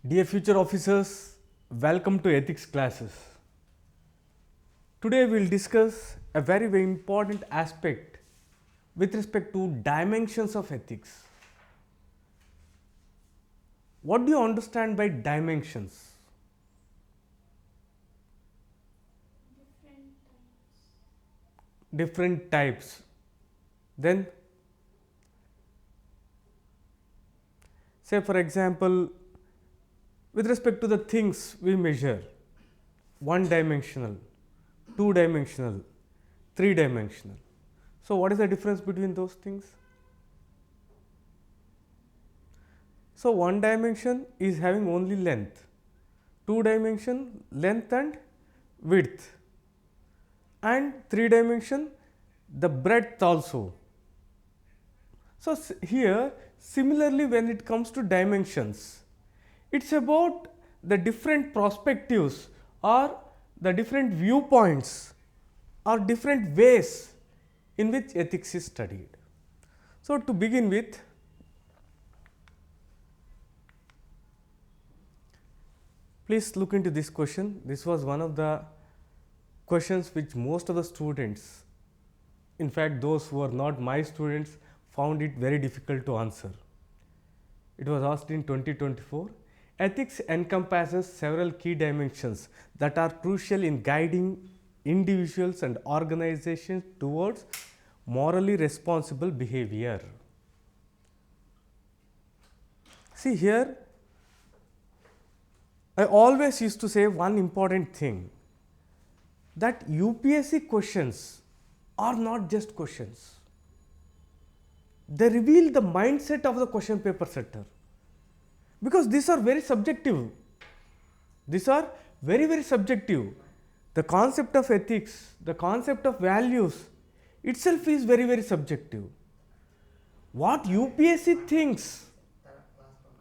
Dear future officers, welcome to ethics classes. Today we will discuss a very important aspect with respect to dimensions of ethics. What do you understand by dimensions? Different types. Then, say for example, with respect to the things we measure, one dimensional, two dimensional, three dimensional. So, what is the difference between those things? So, one dimension is having only length, two dimension length and width, and three dimension the breadth also. So, here similarly when it comes to dimensions, it is about the different perspectives or the different viewpoints or different ways in which ethics is studied. So, to begin with, please look into this question. This was one of the questions which most of the students, in fact those who are not my students, found it very difficult to answer. It was asked in 2024. Ethics encompasses several key dimensions that are crucial in guiding individuals and organizations towards morally responsible behavior. See here, I always used to say one important thing, that UPSC questions are not just questions. They reveal the mindset of the question paper setter, because these are very subjective. These are very subjective. The concept of ethics, the concept of values itself is very subjective. What UPSC thinks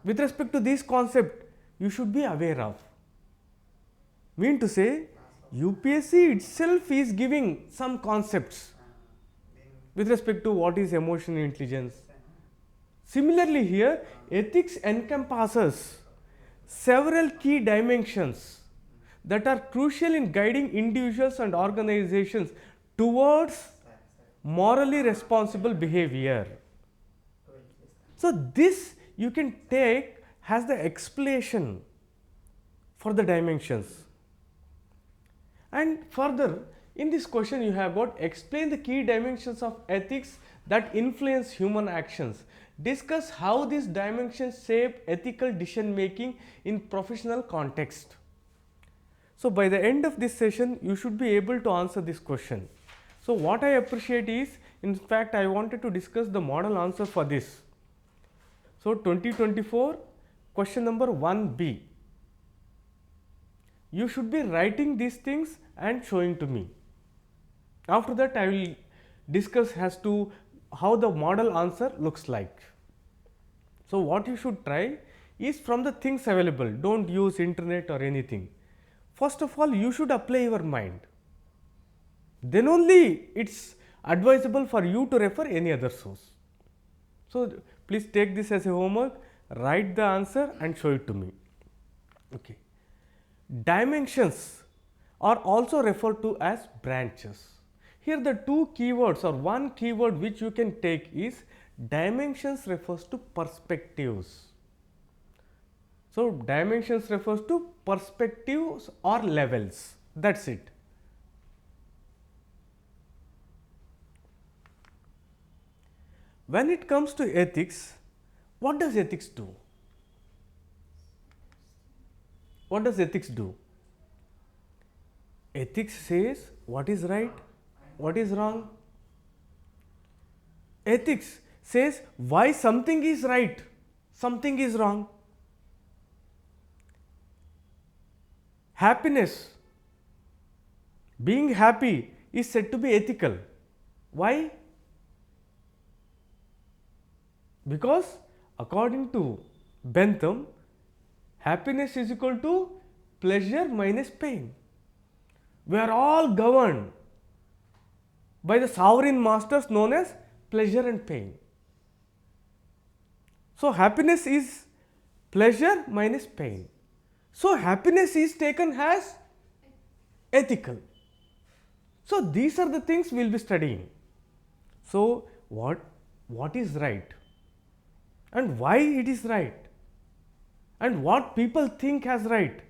with respect to this concept, you should be aware of. Mean to say, UPSC itself is giving some concepts with respect to what is emotional intelligence. Similarly here, ethics encompasses several key dimensions that are crucial in guiding individuals and organizations towards morally responsible behavior. So, this you can take as the explanation for the dimensions. And further, in this question you have got explain the key dimensions of ethics that influence human actions. Discuss how these dimensions shape ethical decision making in professional context. So, by the end of this session you should be able to answer this question. So, what I appreciate is, in fact I wanted to discuss the model answer for this. So, 2024 question number 1B. You should be writing these things and showing to me. After that I will discuss as to how the model answer looks like. So, what you should try is from the things available, do not use internet or anything. First of all, you should apply your mind, then only it is advisable for you to refer any other source. So, please take this as a homework, write the answer and show it to me. Okay. Dimensions are also referred to as branches. Here the two keywords or one keyword which you can take is dimensions refers to perspectives. So, dimensions refers to perspectives or levels, that is it. When it comes to ethics, what does ethics do? What does ethics do? Ethics says what is right, what is wrong. Ethics says why something is right, something is wrong. Happiness, being happy is said to be ethical. Why? Because according to Bentham, happiness is equal to pleasure minus pain. We are all governed by the sovereign masters known as pleasure and pain. So, happiness is pleasure minus pain. So happiness is taken as ethical. So these are the things we will be studying. So what is right and why it is right and what people think as right,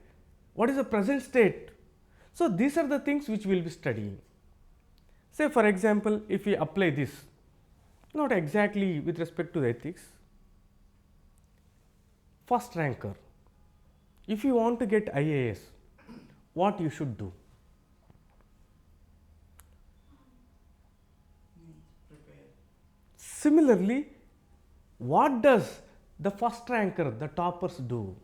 what is the present state. So these are the things which we will be studying. Say for example, if we apply this, not exactly with respect to ethics, first ranker, if you want to get IAS, what you should do? Similarly, what does the first ranker, the toppers do?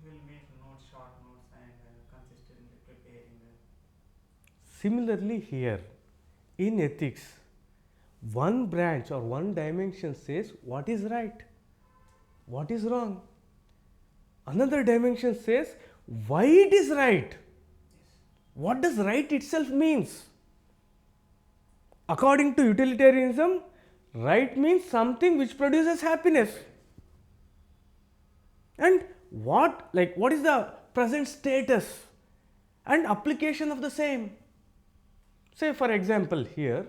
Will make notes, short notes, and consistently preparing. Similarly here, in ethics, one branch or one dimension says what is right, what is wrong. Another dimension says why it is right. What does right itself means? According to utilitarianism, right means something which produces happiness. And what is the present status and application of the same? Say for example here,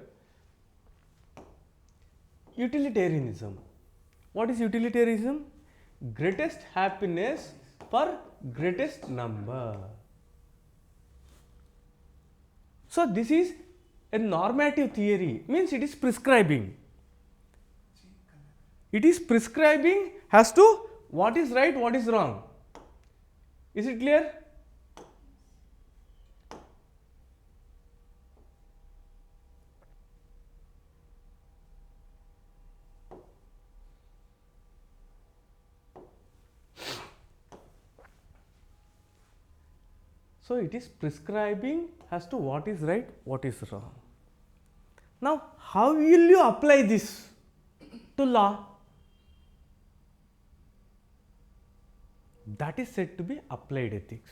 utilitarianism. What is utilitarianism? Greatest happiness for greatest number. So this is a normative theory, means it is prescribing. It is prescribing as to what is right, what is wrong. Is it clear? So it is prescribing as to what is right, what is wrong. Now, how will you apply this to law? That is said to be applied ethics.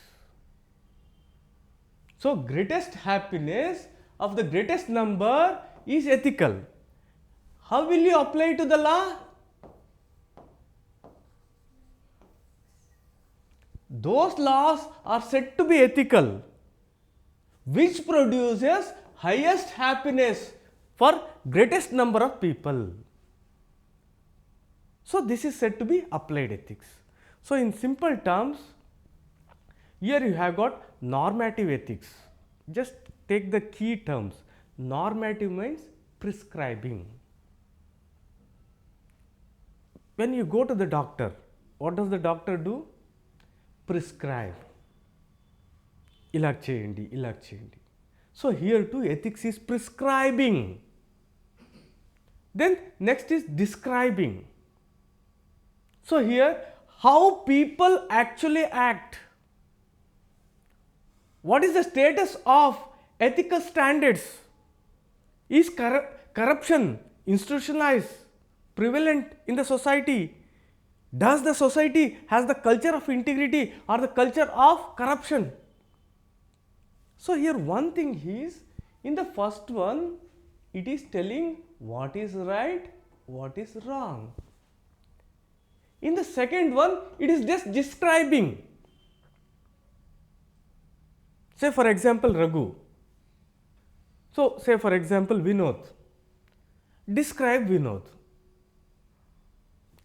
So, greatest happiness of the greatest number is ethical. How will you apply to the law? Those laws are said to be ethical, which produces highest happiness for greatest number of people. So this is said to be applied ethics. So in simple terms, here you have got normative ethics. Just take the key terms. Normative means prescribing. When you go to the doctor, what does the doctor do? Prescribe. Ilag cheyandi, ilag cheyandi. So here too ethics is prescribing. Then next is describing. So here how people actually act. What is the status of ethical standards? Is corruption institutionalized, prevalent in the society? Does the society has the culture of integrity or the culture of corruption? So here one thing is, in the first one, it is telling what is right, what is wrong. In the second one, it is just describing. Say for example, Raghu. So say for example, Vinod. Describe Vinod.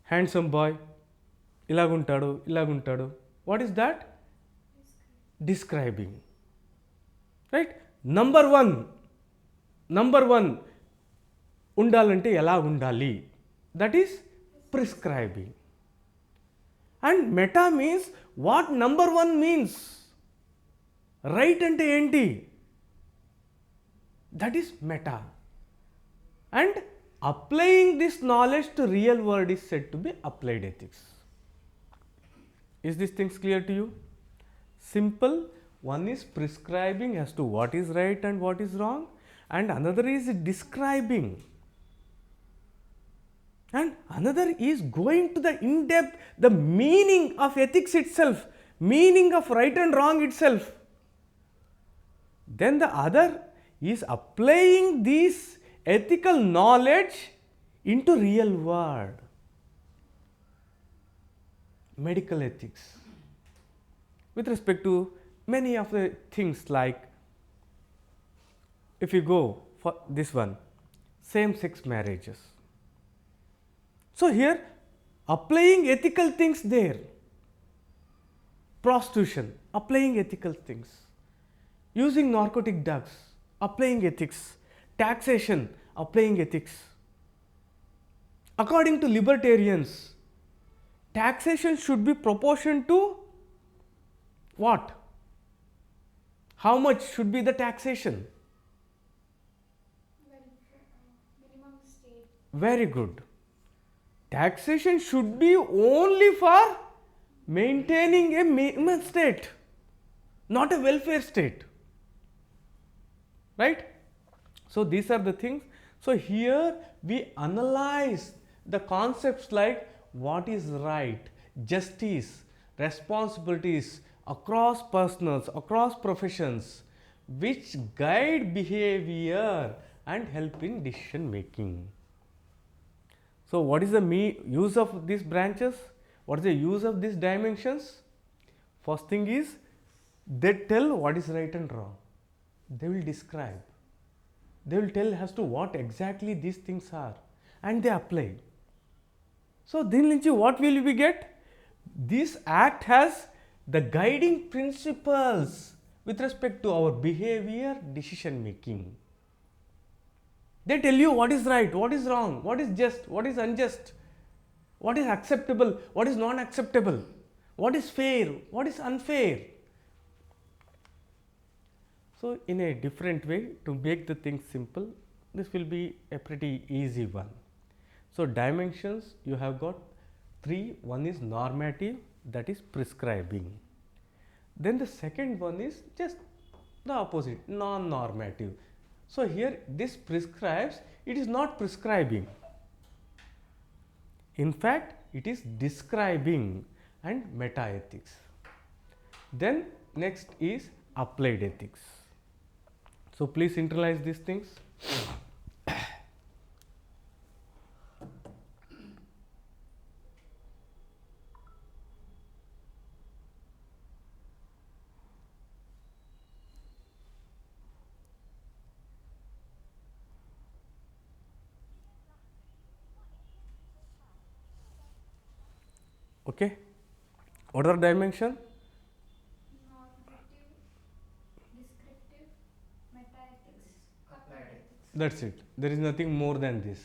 Handsome boy. Ilaguntadu, ilaguntadu. What is that? Describing. Right? Number one. Undalante ela undali. That is prescribing. And meta means what number one means. Right ante enti. That is meta. And applying this knowledge to real world is said to be applied ethics. Is these things clear to you? Simple. One is prescribing as to what is right and what is wrong, and another is describing, and another is going to the in-depth, the meaning of ethics itself, meaning of right and wrong itself. Then the other is applying this ethical knowledge into real world. Medical ethics. with respect to many of the things, like if you go for this one, same sex marriages. So, here applying ethical things there, prostitution, applying ethical things, using narcotic drugs, applying ethics, taxation, applying ethics. According to libertarians, taxation should be proportion to what? How much should be the taxation? Minimum state. Very good. Taxation should be only for maintaining a minimum state, not a welfare state. Right? So, these are the things. So, here we analyze the concepts like what is right, justice, responsibilities across personals, across professions, which guide behavior and help in decision making. So, what is the use of these branches? What is the use of these dimensions? First thing is, they tell what is right and wrong. They will describe. They will tell as to what exactly these things are, and they apply. So, then what will we get? This act has the guiding principles with respect to our behavior, decision making. They tell you what is right, what is wrong, what is just, what is unjust, what is acceptable, what is non acceptable, what is fair, what is unfair. So, in a different way, to make the things simple, this will be a pretty easy one. So, dimensions you have got three. One is normative, that is prescribing. Then the second one is just the opposite, non-normative. So, here this prescribes, it is not prescribing. In fact, it is describing and meta-ethics. Then next is applied ethics. So, please internalize these things. Okay. What are dimension? Normative, descriptive, meta-ethics, Applied ethics. That's it. There is nothing more than this.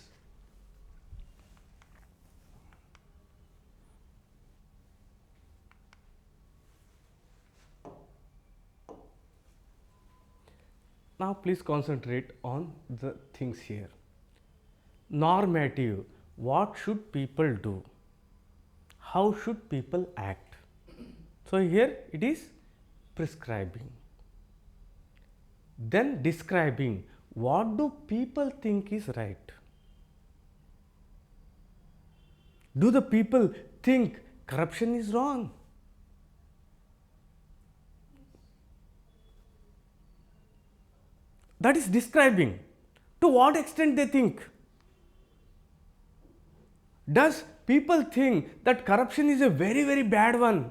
Now, please concentrate on the things here. Normative, what should people do? How should people act? So, here it is prescribing. Then describing, what do people think is right? Do the people think corruption is wrong? That is describing. To what extent they think? Does people think that corruption is a very, very bad one?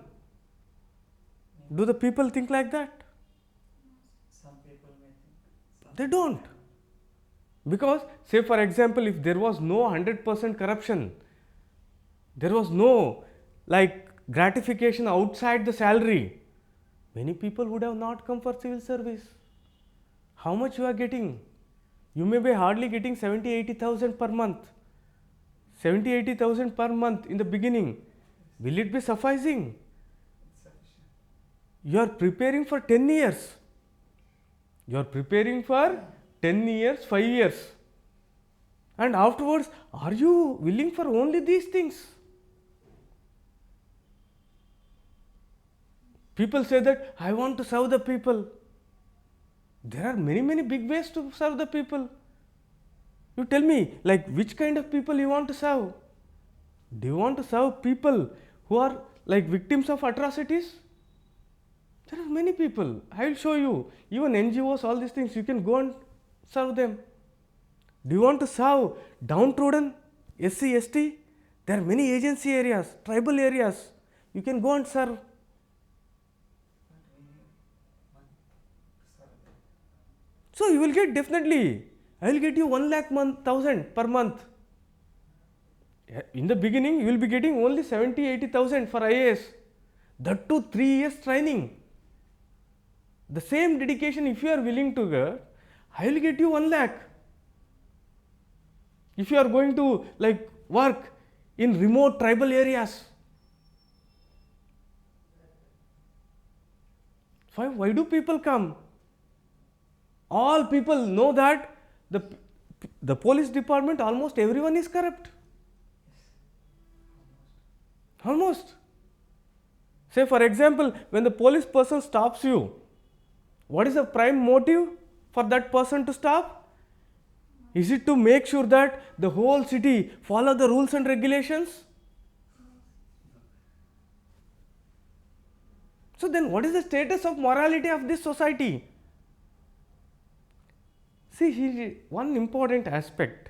Do the people think like that? Some people may think. They don't. Because, say for example, if there was no 100% corruption, there was no like gratification outside the salary, many people would have not come for civil service. How much you are getting? You may be hardly getting 70,000-80,000 per month. 70,000-80,000 per month in the beginning. Will it be sufficing? Sufficient. You are preparing for 10 years. You are preparing for 10 years, 5 years. And afterwards, are you willing for only these things? People say that I want to serve the people. There are many, many big ways to serve the people. You tell me, like which kind of people you want to serve? Do you want to serve people who are like victims of atrocities? There are many people. I will show you. Even NGOs, all these things, you can go and serve them. Do you want to serve downtrodden, SC, ST? There are many agency areas, tribal areas. You can go and serve. So you will get definitely, I will get you 1,00,000 per month. In the beginning, you will be getting only 70,000-80,000 for IAS. That too 3 years training. The same dedication, if you are willing to get, I will get you 1,00,000. If you are going to like work in remote tribal areas, why do people come? All people know that the police department, almost everyone is corrupt. Almost. Say for example, when the police person stops you, what is the prime motive for that person to stop? Is it to make sure that the whole city follow the rules and regulations? So then what is the status of morality of this society? See, here is one important aspect.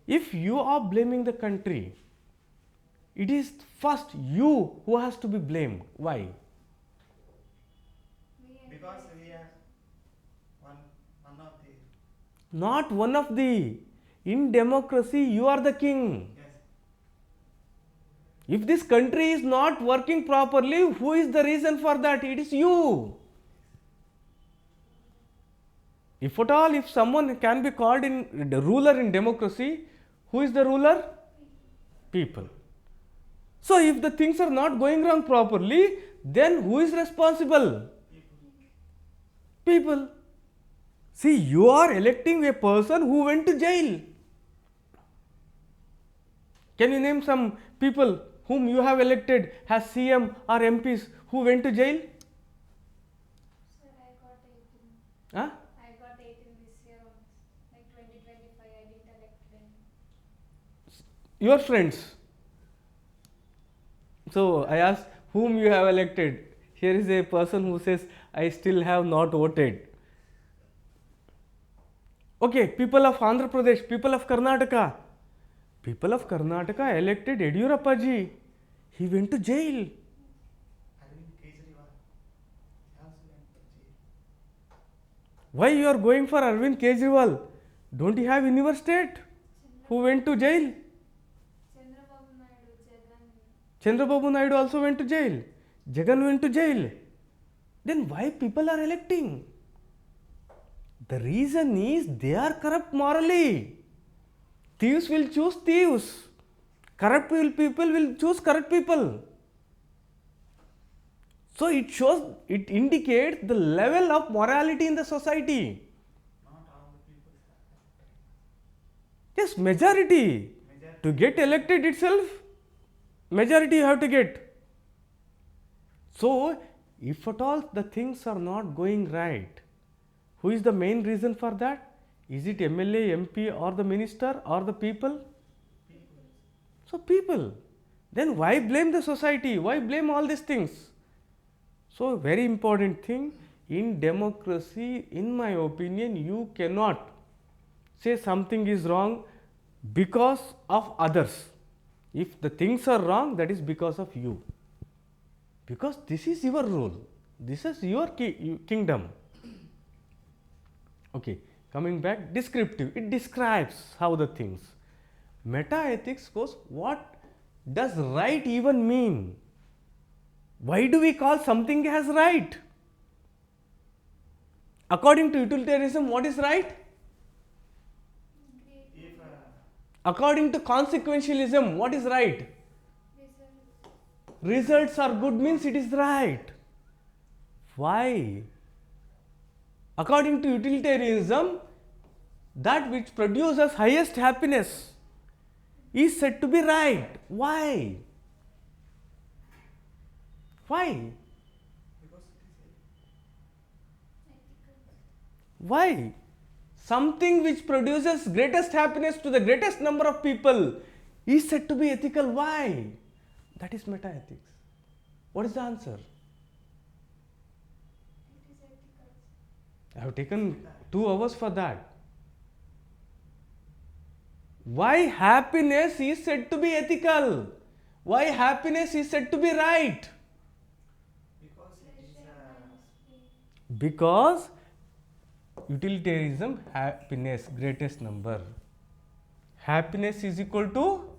If you are blaming the country, it is first you who has to be blamed. Why? Because we are one of the. Not one of the. In democracy, you are the king. Yes. If this country is not working properly, who is the reason for that? It is you. If at all, if someone can be called in the ruler in democracy, who is the ruler? People. So if the things are not going wrong properly, then who is responsible? People. See, you are electing a person who went to jail. Can you name some people whom you have elected as CM or MPs who went to jail? Sir, I got 18. Huh? I got 18 this year only. Like 2025, I didn't elect them. Your friends. So I asked whom you have elected. Here is a person who says, I still have not voted. Okay, people of Andhra Pradesh, people of Karnataka. People of Karnataka elected Yediyurappa ji. He went to jail. Arvind Kejriwal. He also went to jail. Why you are going for Arvind Kejriwal? Don't you have in your state who went to jail? Chandrababu Naidu, Jagan. Chandrababu Naidu also went to jail. Jagan went to jail. Then why people are electing? The reason is they are corrupt morally. Thieves will choose thieves. Corrupt people will choose corrupt people. So it shows, it indicates the level of morality in the society. Not all the people are correct. Yes, majority. To get elected itself, majority you have to get. So, if at all the things are not going right, who is the main reason for that? Is it MLA, MP or the minister or the people? So, people. Then why blame the society? Why blame all these things? So, very important thing, in democracy, in my opinion, you cannot say something is wrong because of others. If the things are wrong, that is because of you. Because this is your rule. This is your kingdom. Okay, coming back, descriptive. It describes how the things. Meta ethics goes, what does right even mean? Why do we call something as right? According to utilitarianism, what is right? Great If According to consequentialism, what is right? result. Results are good means it is right. Why? According to utilitarianism, that which produces highest happiness is said to be right. Why? Why? because it is Ethical. Why? Something which produces greatest happiness to the greatest number of people is said to be ethical. Why? That is meta ethics. What is the answer? It is ethical. I have taken 2 hours for that. Why happiness is said to be ethical? Why happiness is said to be right? because it is Pleasure and pain. Because utilitarianism, happiness, greatest number. Happiness is equal to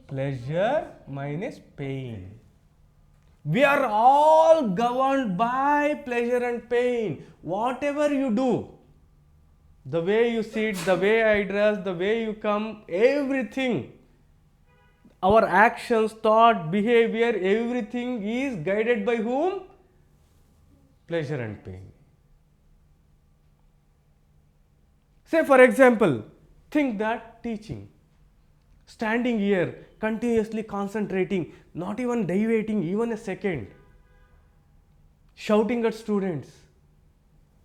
pleasure minus pain. We are all governed by pleasure and pain. Whatever you do, the way you sit, the way I dress, the way you come, everything, our actions, thought, behavior, everything is guided by whom? Pleasure and pain. Say for example, think that teaching, standing here, continuously concentrating, not even deviating even a second, shouting at students,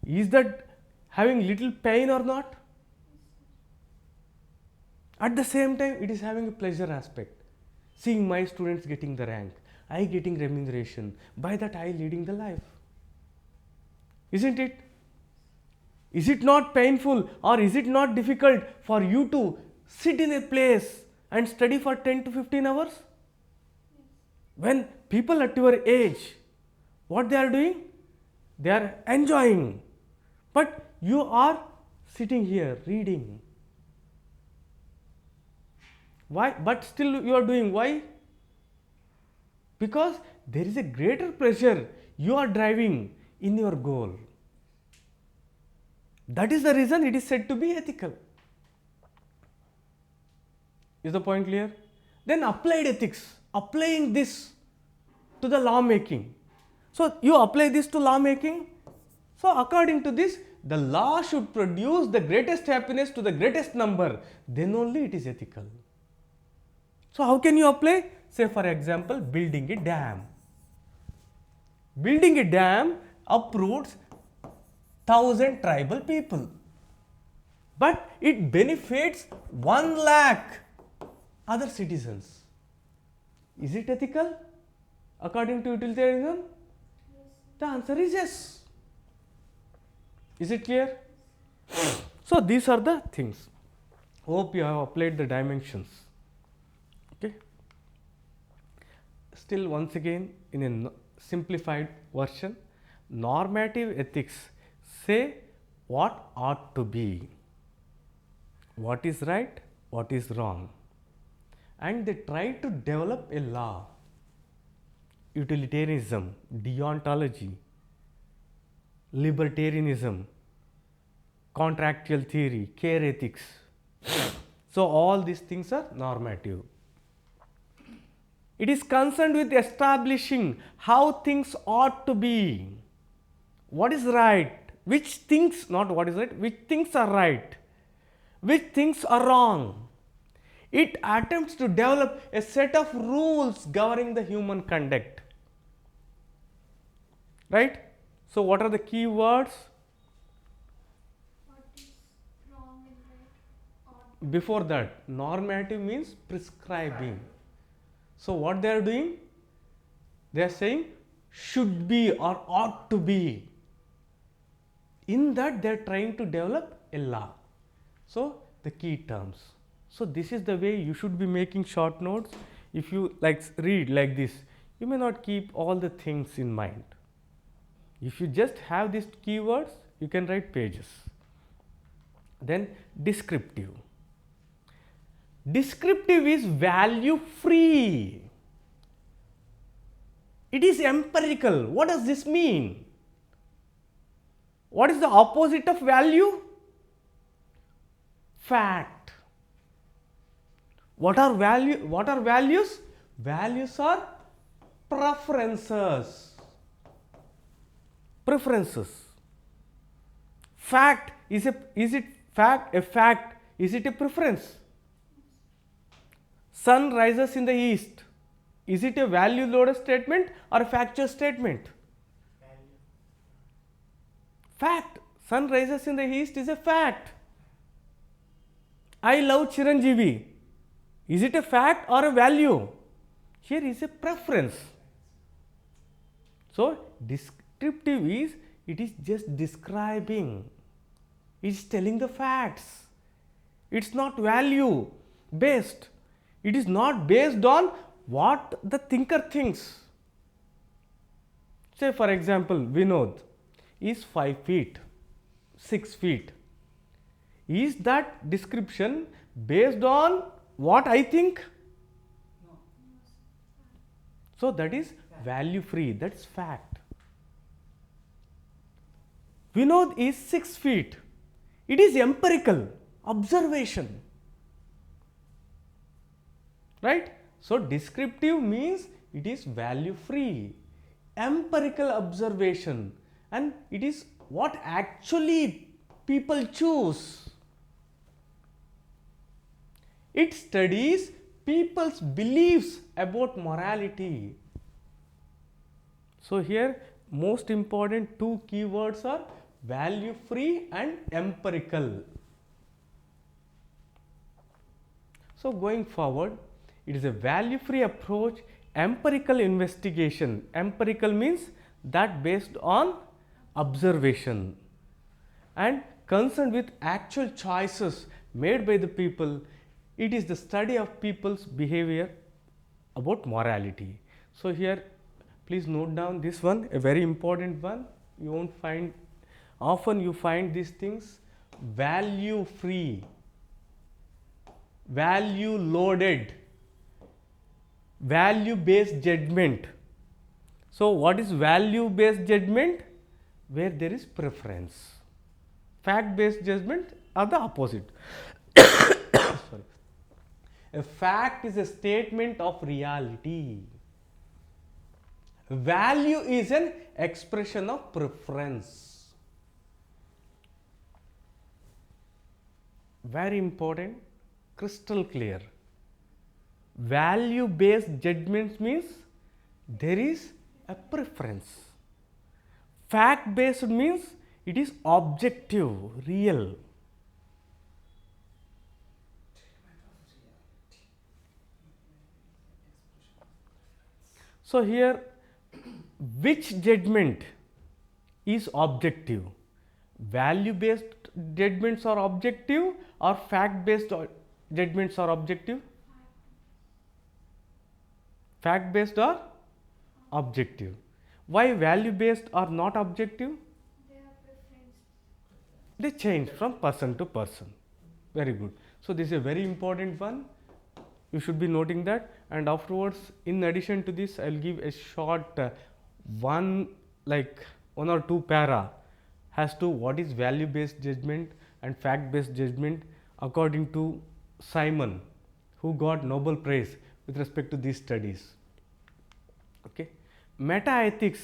is that having little pain or not? At the same time, it is having a pleasure aspect. Seeing my students getting the rank, I getting remuneration, by that I leading the life. Isn't it? Is it not painful or is it not difficult for you to sit in a place and study for 10 to 15 hours? When people at your age, what they are doing? They are enjoying. But you are sitting here reading. Why? But still you are doing. Why? Because there is a greater pleasure you are driving in your goal. That is the reason it is said to be ethical. Is the point clear? Then applied ethics, applying this to the law making. So you apply this to law making. So according to this, the law should produce the greatest happiness to the greatest number. Then only it is ethical. So how can you apply? Say for example, building a dam. Building a dam uproots 1,000 tribal people, but it benefits 1 lakh other citizens. Is it ethical according to utilitarianism? The answer is yes. Is it clear? So these are the things. Hope you have applied the dimensions. Okay. Still once again in a simplified version, normative ethics say what ought to be, what is right, what is wrong, and they try to develop a law. Utilitarianism, deontology, libertarianism, contractual theory, care ethics. So all these things are normative. It is concerned with establishing how things ought to be, what is right, which things, not what is right, which things are right, which things are wrong. It attempts to develop a set of rules governing the human conduct. Right? So what are the key words? What is wrong and right? Or Before that, normative means prescribing. So what they are doing? They are saying should be or ought to be. In that they are trying to develop a law. So the key terms. So this is the way you should be making short notes. If you read like this, you may not keep all the things in mind. If you just have these keywords, you can write pages. Then descriptive. Descriptive is value free. It is empirical. What does this mean? What is the opposite of value? Fact. What are values? Values are preferences. Preferences. Fact, is it fact? A fact, is it a preference? Sun rises in the east. Is it a value loaded statement or a factual statement? Value. Fact. Sun rises in the east is a fact. I love Chiranjeevi. Is it a fact or a value? Here is a preference. So descriptive is, it is just describing. It is telling the facts. It is not value based. It is not based on what the thinker thinks. Say for example, Vinod is 5 feet. 6 feet. Is that description based on what I think? No. So that is value free, that's fact. Vinod is 6 feet. It is empirical observation. Right? So descriptive means it is value free, empirical observation, and it is what actually people choose. It studies people's beliefs about morality. So here most important two keywords are value free and empirical. So going forward, it is a value free approach, empirical investigation. Empirical means that based on observation and concerned with actual choices made by the people. It is the study of people's behavior about morality. So here please note down this one, a very important one. You won't find, often you find these things value free, value loaded, value based judgment. So what is value based judgment? Where there is preference. Fact based judgment are the opposite. Sorry. A fact is a statement of reality. Value is an expression of preference. Very important, crystal clear. Value based judgments means there is a preference. Fact based means it is objective, real. So here, which judgment is objective? Value based judgments are objective or fact based judgments are objective? Fact based or objective. Why value based are not objective? They are preference. They change from person to person. Very good. So this is a very important one. You should be noting that, and afterwards, in addition to this, I will give a short one or two para as to what is value based judgment and fact based judgment according to Simon, who got Nobel Prize with respect to these studies. Okay. Meta-ethics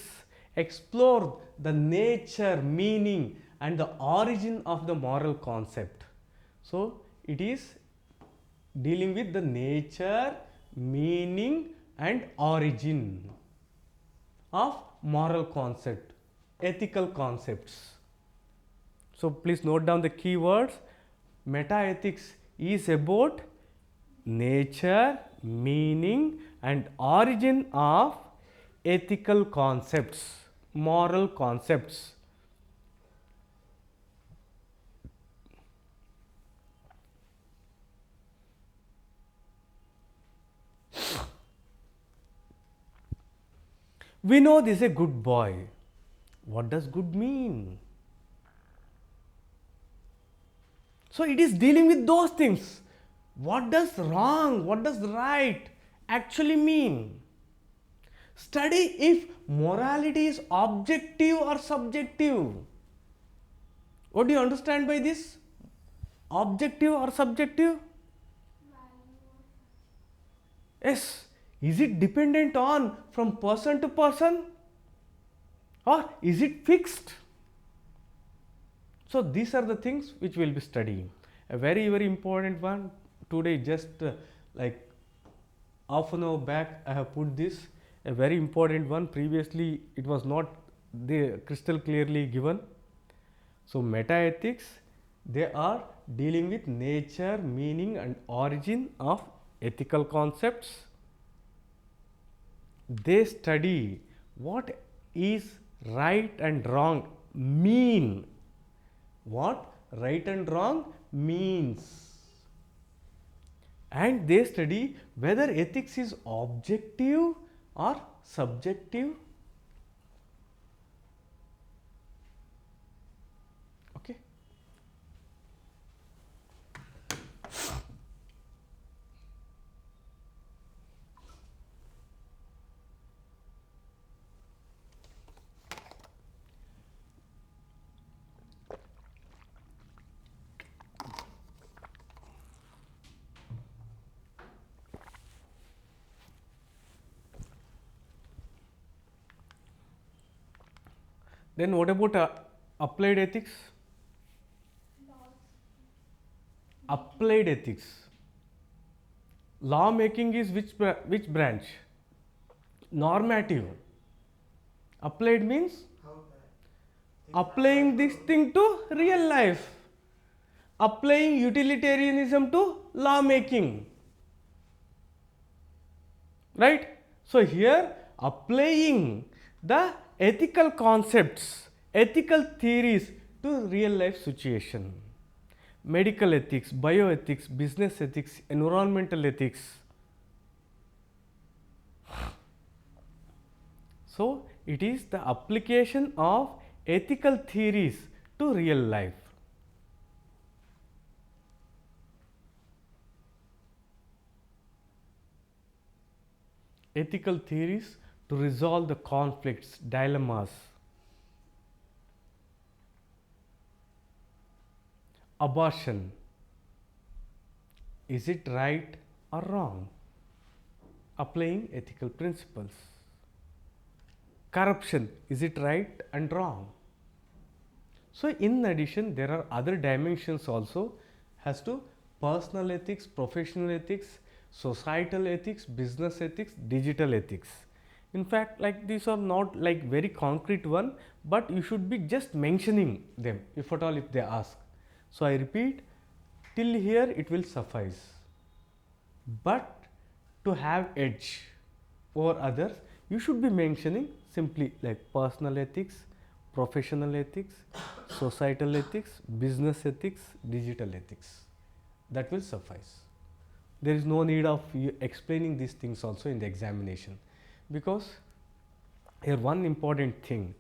explore the nature, meaning and the origin of the moral concept. So it is dealing with the nature, meaning and origin of moral concept, ethical concepts. So please note down the keywords. Meta-ethics is about nature, meaning and origin of ethical concepts, moral concepts. We know this is a good boy. What does good mean? So it is dealing with those things. What does wrong, what does right actually mean? Study if morality is objective or subjective. What do you understand by this? Objective or subjective? Yes. Is it dependent on from person to person or is it fixed? So these are the things which we will be studying. A very, very important one. Today just like half an hour back I have put this, a very important one. Previously it was not crystal clearly given. So meta-ethics, they are dealing with nature, meaning and origin of ethical concepts. They study what is right and wrong mean. What right and wrong means. And they study whether ethics is objective or subjective. Okay. Then what about applied ethics? Laws. Applied ethics. Law making is which branch? Normative. Applied means How applying this thing to real life. Applying utilitarianism to law making. Right? So here applying the ethical concepts, ethical theories to real life situation. Medical ethics, bioethics, business ethics, environmental ethics. So it is the application of ethical theories to real life. Ethical theories to resolve the conflicts, dilemmas. Abortion. Is it right or wrong? Applying ethical principles. Corruption. Is it right and wrong? So in addition, there are other dimensions also as to personal ethics, professional ethics, societal ethics, business ethics, digital ethics. In fact, like these are not like very concrete one, but you should be just mentioning them if at all if they ask. So I repeat, till here it will suffice. But to have edge over others, you should be mentioning simply like personal ethics, professional ethics, societal ethics, business ethics, digital ethics. That will suffice. There is no need of you explaining these things also in the examination, because here one important thing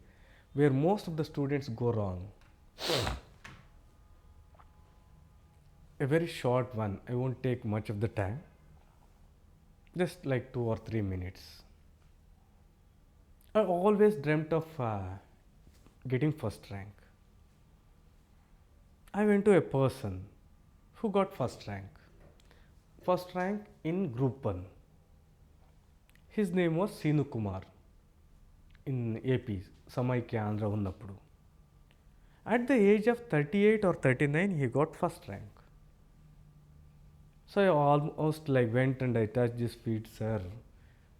where most of the students go wrong. A very short one, I won't take much of the time, just like 2 or 3 minutes. I always dreamt of getting first rank. I went to a person who got first rank in group 1. His name was Seenu Kumar in AP, Samaikya Andhra Unnappudu. At the age of 38 or 39, he got first rank. So I almost like went and I touched his feet, sir,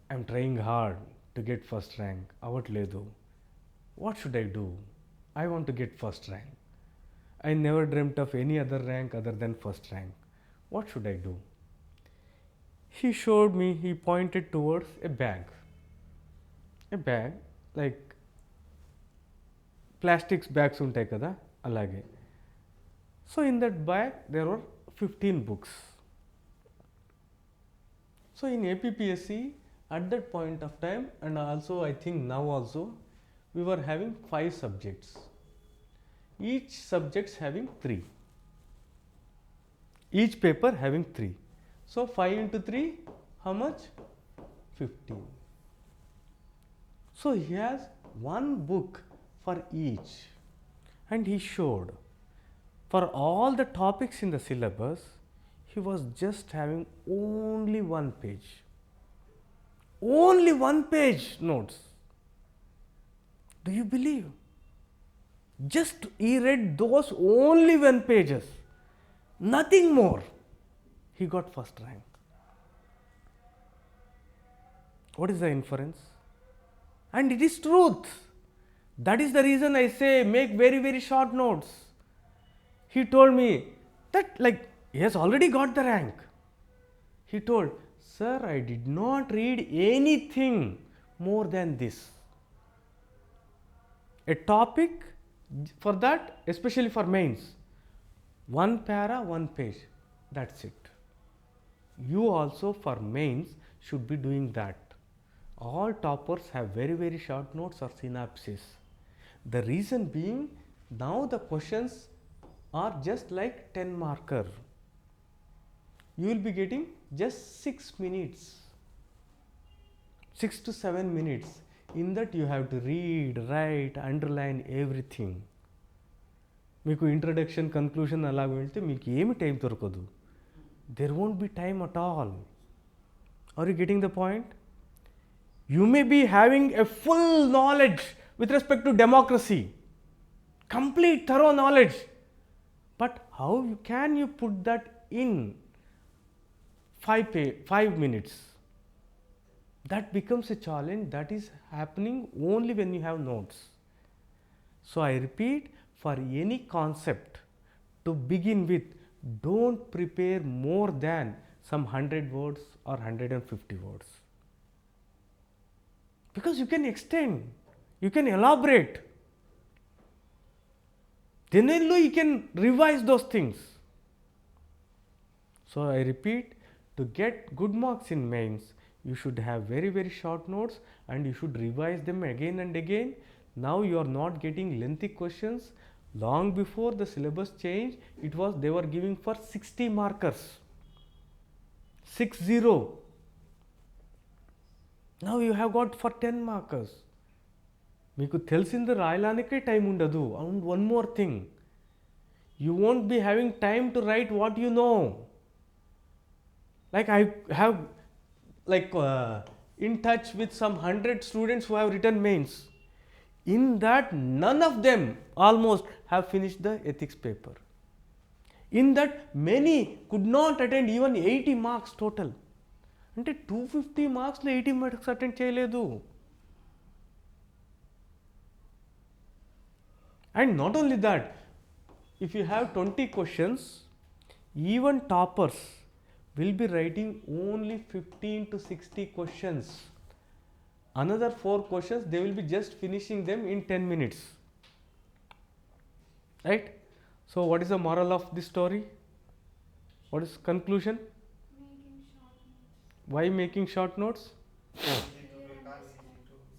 I am trying hard to get first rank. Avatledu. What should I do? I want to get first rank. I never dreamt of any other rank other than first rank. What should I do? He showed me, he pointed towards a bag. A bag like plastics bags untai kada alage. So in that bag there were 15 books. So in APPSC at that point of time, and also I think now also, we were having 5 subjects. Each subjects having 3. Each paper having 3. So 5 into 3, how much? 15. So he has one book for each, and he showed for all the topics in the syllabus, he was just having only one page. Only one page notes. Do you believe? Just he read those only 1 pages, nothing more. He got first rank. What is the inference? And it is truth. That is the reason I say make very, very short notes. He told me that like he has already got the rank. He told, sir, I did not read anything more than this. A topic for that, especially for mains, 1 para, 1 page, that's it. You also for mains should be doing that. All toppers have very, very short notes or synopsis. The reason being, now the questions are just like 10 marker. You will be getting just 6 minutes, 6 to 7 minutes. In that you have to read, write, underline everything. మీకు introduction conclusion అలా వెళ్తే మీకు ఏమి time దొరకదు. There won't be time at all. Are you getting the point? You may be having a full knowledge with respect to democracy, complete thorough knowledge. But how can you put that in 5 minutes? That becomes a challenge that is happening only when you have notes. So, I repeat, for any concept to begin with, don't prepare more than some 100 words or 150 words, because you can extend, you can elaborate, then only you can revise those things. So, I repeat, to get good marks in mains, you should have very short notes and you should revise them again and again. Now you are not getting lengthy questions. Long before the syllabus change, they were giving for 60 markers, 60. Now you have got for 10 markers. మీకు తెలిసింది రాయడానికే time ఉండదు. And one more thing, you won't be having time to write what you know. Like I have in touch with some 100 students who have written mains. In that, none of them almost have finished the ethics paper. In that, many could not attend even 80 marks total. అంటే 250 మార్క్స్లో 80 marks attend చేయలేదు. And not only that, if you have 20 questions, even toppers will be writing only 15 to 60 questions. Another 4 questions, they will be just finishing them in 10 minutes. Right? So, what is the moral of this story? What is conclusion? Making short notes. Why making short notes? Clear understanding.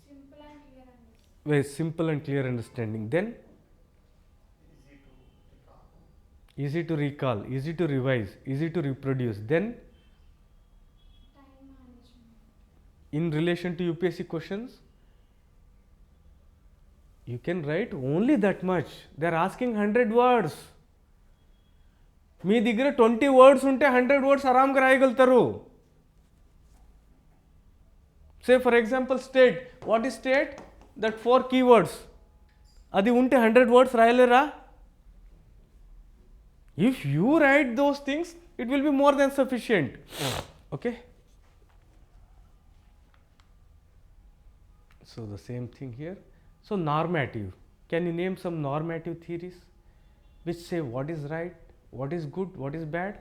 Simple and clear understanding. Very simple and clear understanding. Then easy to recall, easy to revise, easy to reproduce. Then Time management. in relation to UPSC questions, you can write only that much. They are asking 100 words. మీ దగ్గర 20 words ఉంటే 100 words ఆరాంగా రాయగలుగుతారు. Say for example state. What is state? That 4 keywords. అది ఉంటే 100 words రాయలేరా? If you write those things, it will be more than sufficient. Okay. So, the same thing here. So, normative. Can you name some normative theories which say what is right, what is good, what is bad?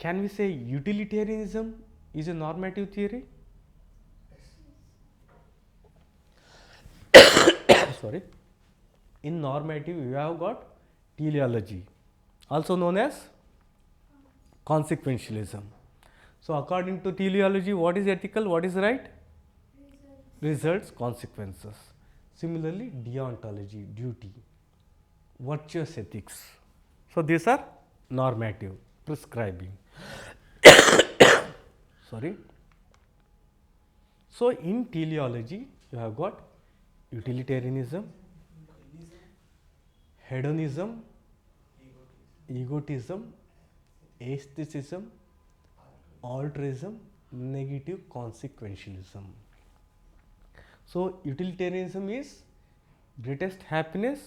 Can we say utilitarianism is a normative theory? Sorry. In normative, you have got teleology, also known as consequentialism. So, according to teleology, what is ethical, what is right? Results, consequences. Similarly, deontology, duty, virtuous ethics. So, these are normative, prescribing. Sorry. So, in teleology, you have got utilitarianism, hedonism, egotism, aestheticism, altruism, negative consequentialism. So, utilitarianism is greatest happiness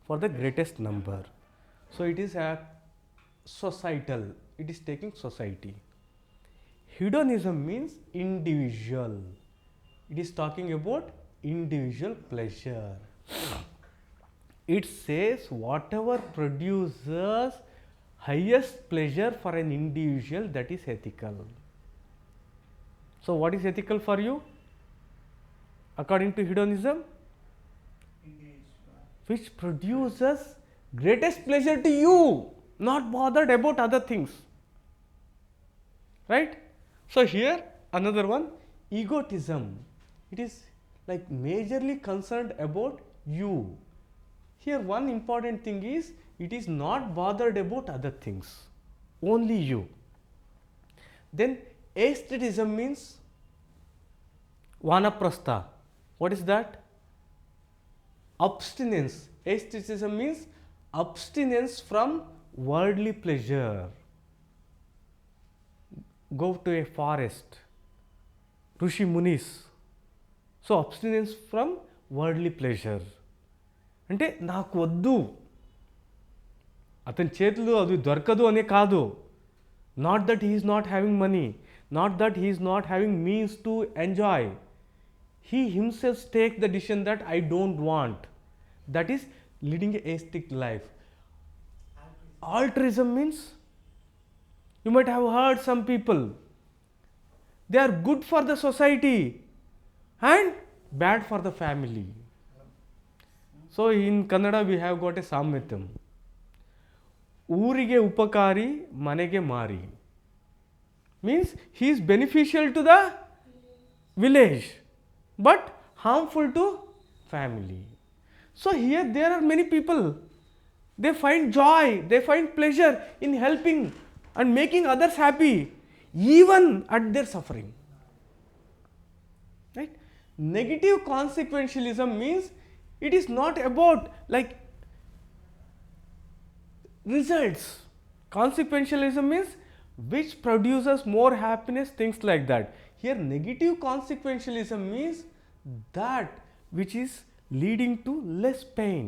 for the greatest number. So, it is a societal, it is taking society. Hedonism means individual, it is talking about individual pleasure. It says whatever produces highest pleasure for an individual, that is ethical. So, what is ethical for you? According to hedonism, individual. which produces greatest pleasure to you, not bothered about other things. Right? So, here another one, egotism. It is like majorly concerned about you. Here one important thing is, it is not bothered about other things, only you. Then aestheticism means vanaprastha. What is that? Abstinence. Aestheticism means abstinence from worldly pleasure. Go to a forest, Rishi Munis. So abstinence from worldly pleasure అంటే నాకు వద్దు, అతని చేతులు అది దొరకదు అనే కాదు. Not that he is not having money, not that he is not having means to enjoy. He himself takes the decision that I don't want. That is leading a aesthetic life. Altruism means, you might have heard some people, they are good for the society and bad for the family. So in Kannada we have got a ಸಾಮ್ಯತಂ, ಊರಿಗೆ ಉಪಕಾರಿ ಮನೆಗೆ ಮಾರಿ. Means he is beneficial to the village but harmful to family. So here there are many people, they find joy, they find pleasure in helping and making others happy even at their suffering. Right? Negative consequentialism means it is not about like results. Consequentialism means which produces more happiness, things like that. Here negative consequentialism means that which is leading to less pain.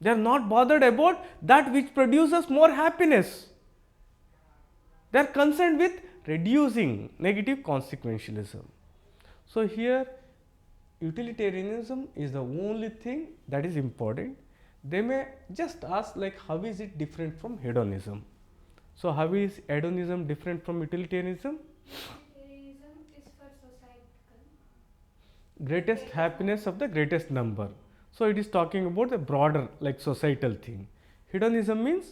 They are not bothered about that which produces more happiness. They are concerned with reducing negative consequentialism. So here utilitarianism is the only thing that is important. They may just ask like how is it different from hedonism? So how is hedonism different from utilitarianism? Utilitarianism is for societal. Greatest happiness of the greatest number. So it is talking about a broader like societal thing. Hedonism means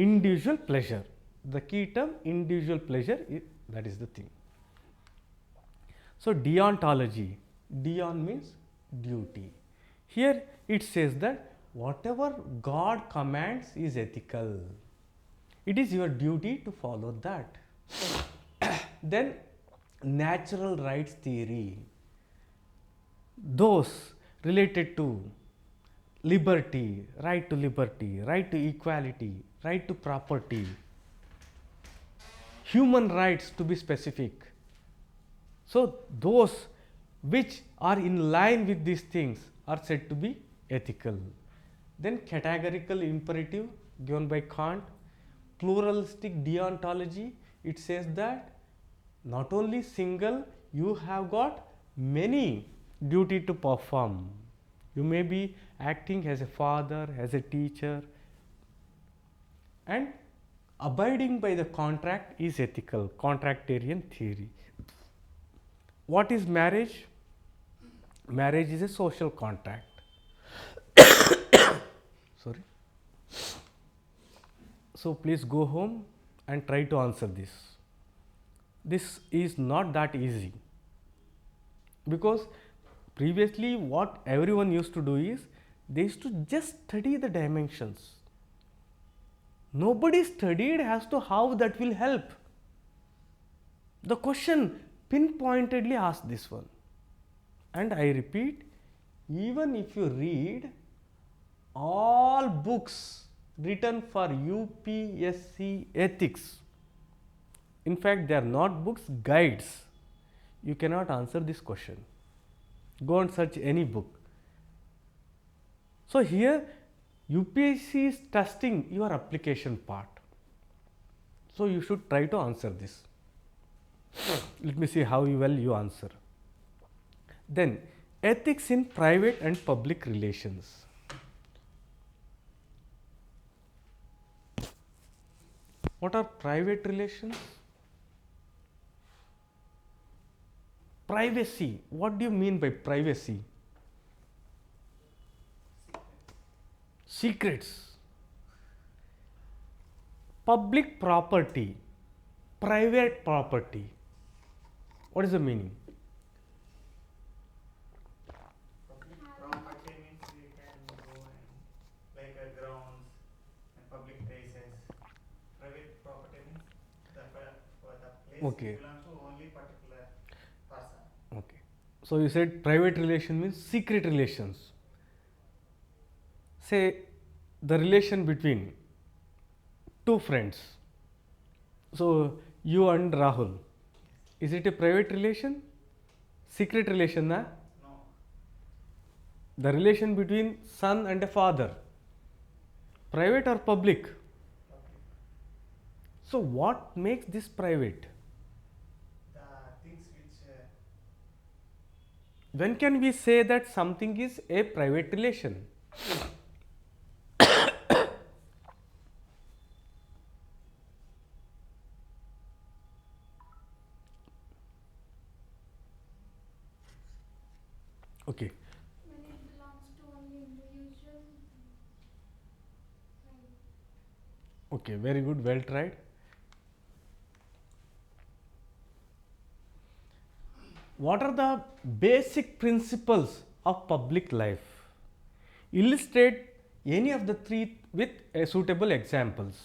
individual pleasure. The key term individual pleasure, that is the thing. So deontology, deon means duty. Here it says that whatever God commands is ethical. It is your duty to follow that. Then natural rights theory, those related to liberty, right to equality, right to property, human rights to be specific. So those which are in line with these things are said to be ethical. Then categorical imperative given by Kant, pluralistic deontology, it says that not only single, you have got many duty to perform. You may be acting as a father, as a teacher, and abiding by the contract is ethical, contractarian theory. What is marriage? Marriage is a social contract. Sorry. So please go home and try to answer this. This is not that easy, because previously what everyone used to do is they used to just study the dimensions. Nobody studied as to how that will help. The question pinpointedly asked this one, and I repeat, even if you read all books written for UPSC ethics, in fact they are not books, guides, you cannot answer this question. Go and search any book. So here UPSC is testing your application part, so you should try to answer this. Let me see how well you answer. Then ethics in private and public relations. What are private relations? Privacy. What do you mean by privacy? Secrets. Public property, private property. What is the meaning? Public property means we can go and like grounds and public places. Private property means the place Okay. belongs to only particular person. Okay. So you said private relation means secret relations. Say the relation between two friends. So you and Rahul. Is it a private relation? Secret relation, na? No. The relation between son and a father. Private or public? Public. So what makes this private? The things which When can we say that something is a private relation? Okay. When it belongs to only individual. Okay, very good, well tried. What are the basic principles of public life? Illustrate any of the three with a suitable examples.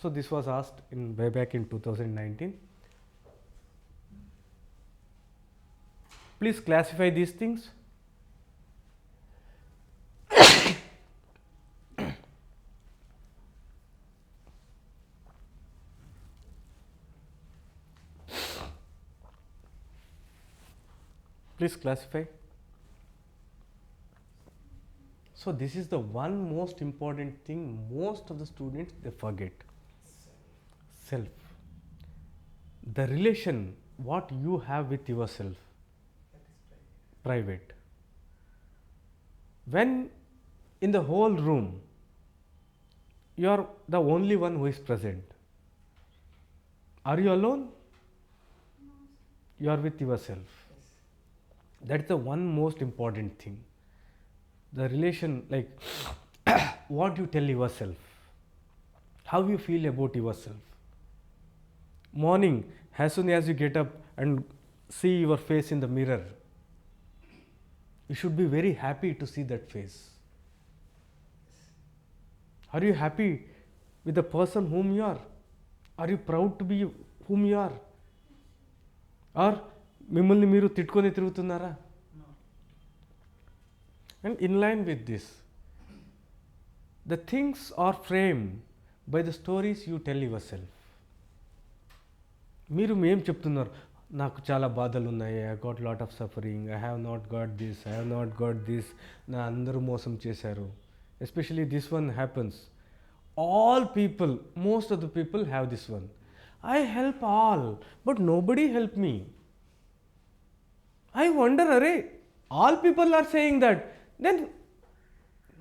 So this was asked in way back in 2019. Please classify these things. Please classify. So this is the one most important thing most of the students they forget. Self. The relation what you have with yourself, that is private. When in the whole room you are the only one who is present. Are you alone? You are with yourself. yes. That's the one most important thing. The relation, like what you tell yourself, how you feel about yourself. Morning, as soon as you get up and see your face in the mirror, you should be very happy to see that face. Are you happy with the person whom you are? Are you proud to be whom you are? Or మిమ్మల్ని మీరు తిట్టుకొని తిరుగుతున్నారా? No. And in line with this, the things are framed by the stories you tell yourself. మీరు ఏం చెప్తున్నారు? నాకు చాలా బాధలు ఉన్నాయి, I got lot of suffering, I have not got this, I have not got this, నా అందరూ మోసం చేశారు. Especially this one happens. All people, most of the people have this one. I help all, but nobody help me. I wonder, array, all people are saying that, then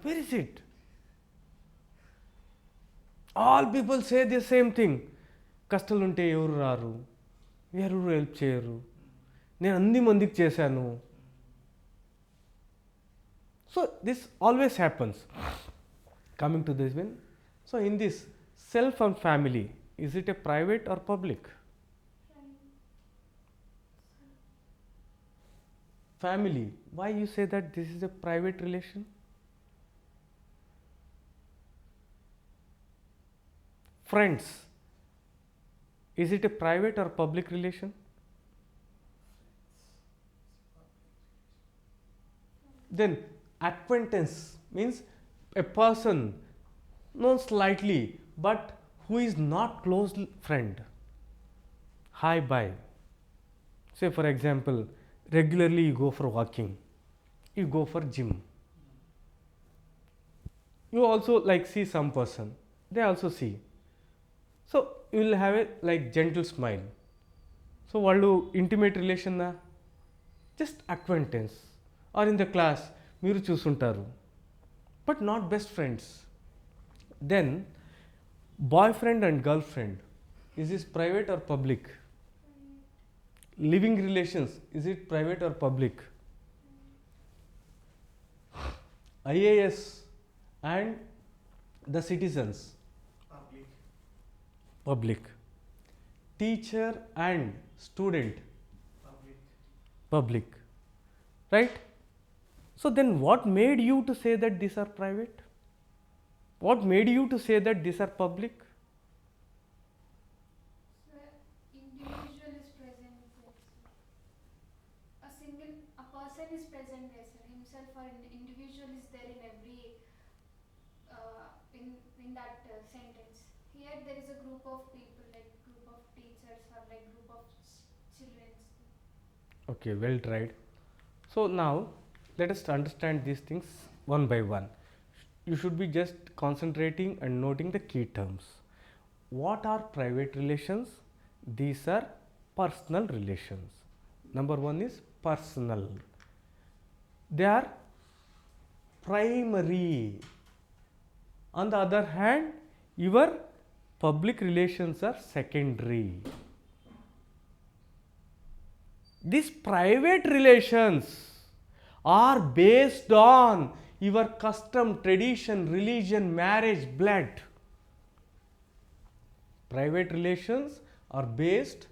where is it? All people say the same thing. కష్టాలుంటే ఎవరు రారు, ఎవరు help చేయరు, నేను అన్ని మందికి చేశాను. So this always happens. Coming to this one, so in this self and family, is it a private or public? Family, why you say that this is a private relation? Friends, is it a private or public relation? Then acquaintance means a person known slightly but who is not close friend. Hi bye. Say for example, regularly you go for walking, you go for gym, you also like see some person, they also see, so you will have a like gentle smile. So వాళ్ళు intimate relation నా, just acquaintance. Or in the class మీరు చూసుంటారు, but not best friends. Then boy friend and girl friend, is this private or public? Living relations, is it private or public? IAS and the citizens, Public. public. Teacher and student, Public. public. Right? So then what made you to say that these are private? What made you to say that these are public? So individual is present there, sir. A person is present there, sir. Himself or an individual is there in every in that sentence. Here there is a group of people, like group of teachers or like group of children. Okay, well tried. So now let us understand these things one by one. You should be just concentrating and noting the key terms. What are private relations? These are personal relations. Number one is personal. They are primary. On the other hand, your public relations are secondary. These private relations are based on your custom, tradition, religion, marriage, blood. Private relations are based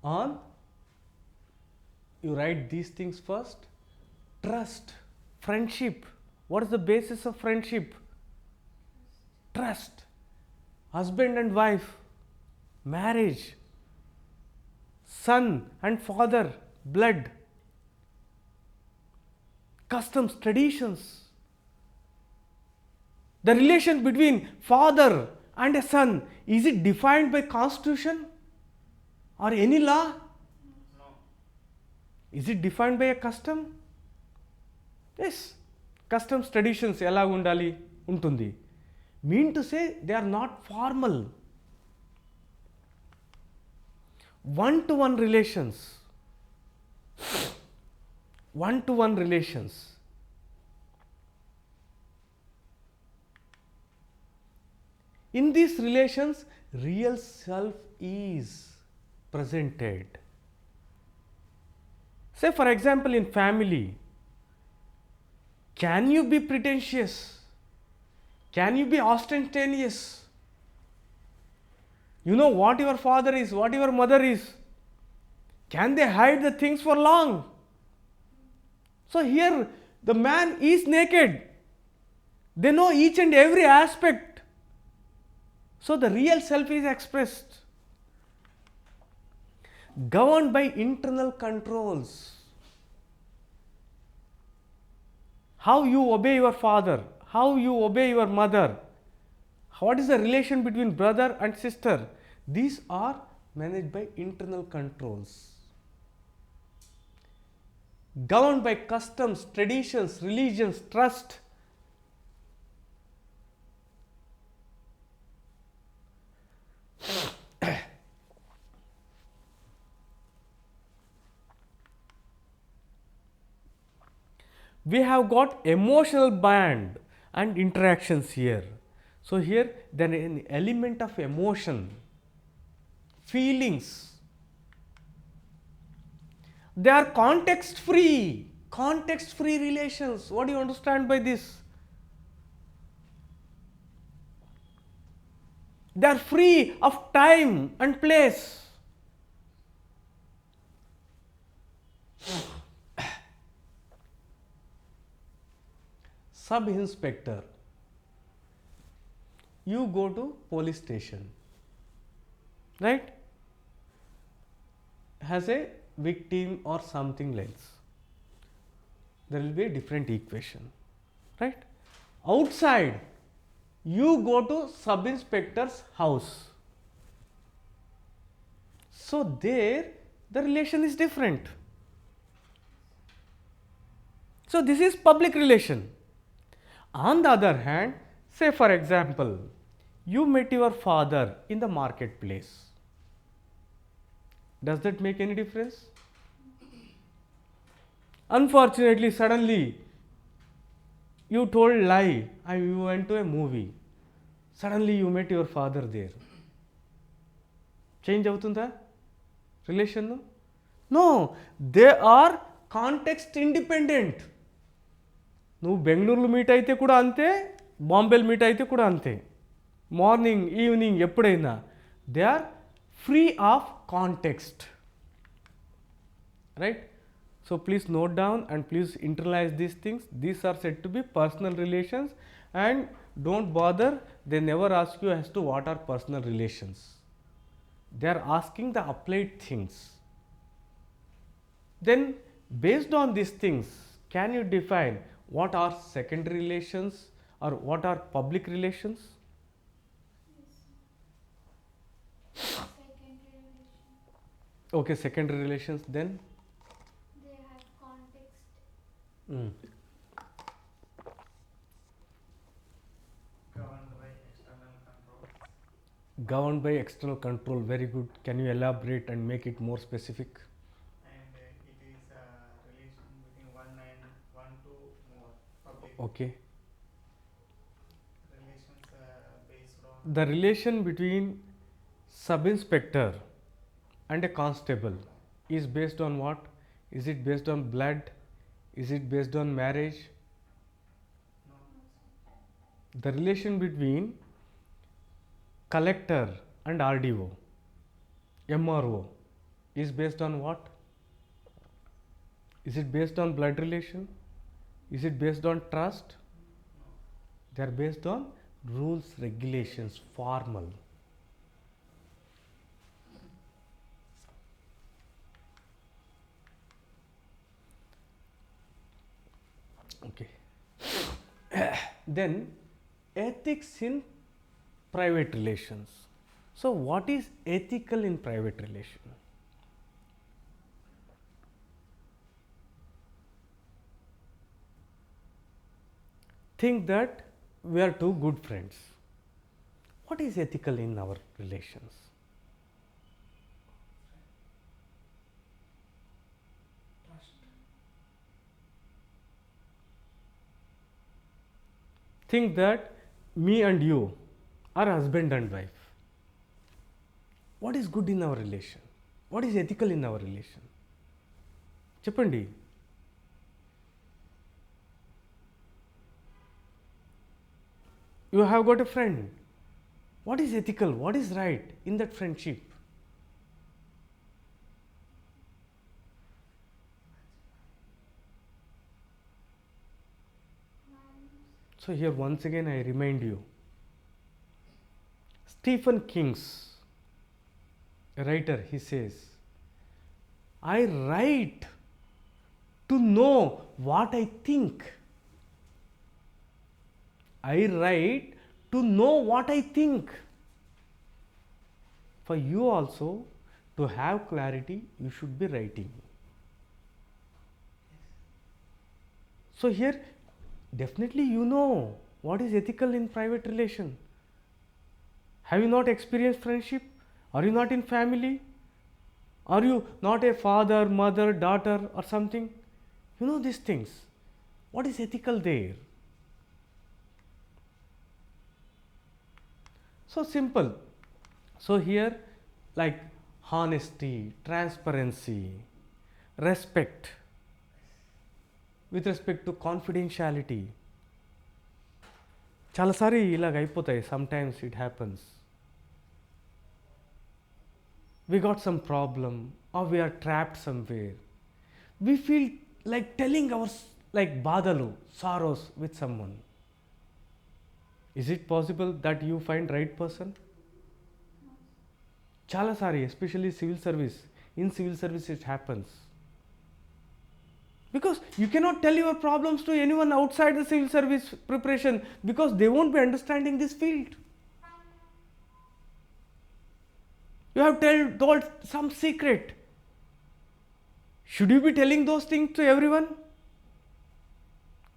on, you write these things first, trust, friendship. What is the basis of friendship? Trust. Husband and wife, marriage, son and father, blood, customs, traditions. The relation between father and a son, is it defined by constitution or any law? No. Is it defined by a custom? Yes. Customs, traditions ఎలా ఉండాలి ఉంటుంది. Mean to say they are not formal. One to one relations. One to one relations. In these relations, real self is presented. Say for example, in family, can you be pretentious? Can you be ostentatious? You know what your father is, what your mother is. Can they hide the things for long? So here the man is naked. They know each and every aspect. So the real self is expressed. Governed by internal controls. How you obey your father, how you obey your mother, what is the relation between brother and sister, these are managed by internal controls. Governed by customs, traditions, religions, trust. We have got emotional bond and interactions here. So here there is an element of emotion, feelings. They are context free relations. What do you understand by this? They are free of time and place. Sub inspector, you go to police station, right? Has a victim or something else. There will be a different equation, right? Outside, you go to sub inspector's house. So there the relation is different. So this is public relation. On the other hand, say for example, you met your father in the marketplace. Does that make any difference? Unfortunately, suddenly you told lie and you went to a movie. Suddenly you met your father there. Change avutunda relation? No, they are context independent. నువ్వు బెంగళూరులో meet అయితే కూడా అంతే, బాంబేలో meet అయితే కూడా అంతే. Morning evening ఎప్పుడైనా they are free of context, right? So please note down and please internalize these things. These are said to be personal relations and don't bother, they never ask you as to what are personal relations. They are asking the applied things. Then based on these things, can you define what are secondary relations or what are public relations? Secondary relation. Okay, secondary relations then. Mm. governed by external controls. Governed by external control. Very good. Can you elaborate and make it more specific? And it is a relation between one to more public Okay. relations based on The relation between sub inspector and a constable is based on what? Is it based on blood? Is it based on marriage? no, The relation between collector and RDO, MRO is based on what? Is it based on blood relation? Is it based on trust? no. They are based on rules, regulations, formal. Okay. Then ethics in private relations. So what is ethical in private relation? Think that we are two good friends. What is ethical in our relations? Trust. Think that me and you are husband and wife. What is good in our relation? What is ethical in our relation? Cheppandi. You have got a friend. What is ethical? What is right in that friendship? Values. So here once again I remind you, Stephen King's a writer, he says, I write to know what I think. I write to know what I think. For you also to have clarity, you should be writing. So here definitely you know what is ethical in private relation. Have you not experienced friendship? Are you not in family? Are you not a father, mother, daughter or something? You know these things. What is ethical there? So simple. So here like honesty, transparency, respect with respect to confidentiality. చాలాసారి ఇలాగ అయిపోతాయి. Sometimes it happens. We got some problem or we are trapped somewhere. We feel like telling our like బాధలు, sorrows with someone. Is it possible that you find right person? చాలాసారి especially civil service. In civil service it happens. Because you cannot tell your problems to anyone outside the civil service preparation because they won't be understanding this field. You have told some secret. Should you be telling those things to everyone?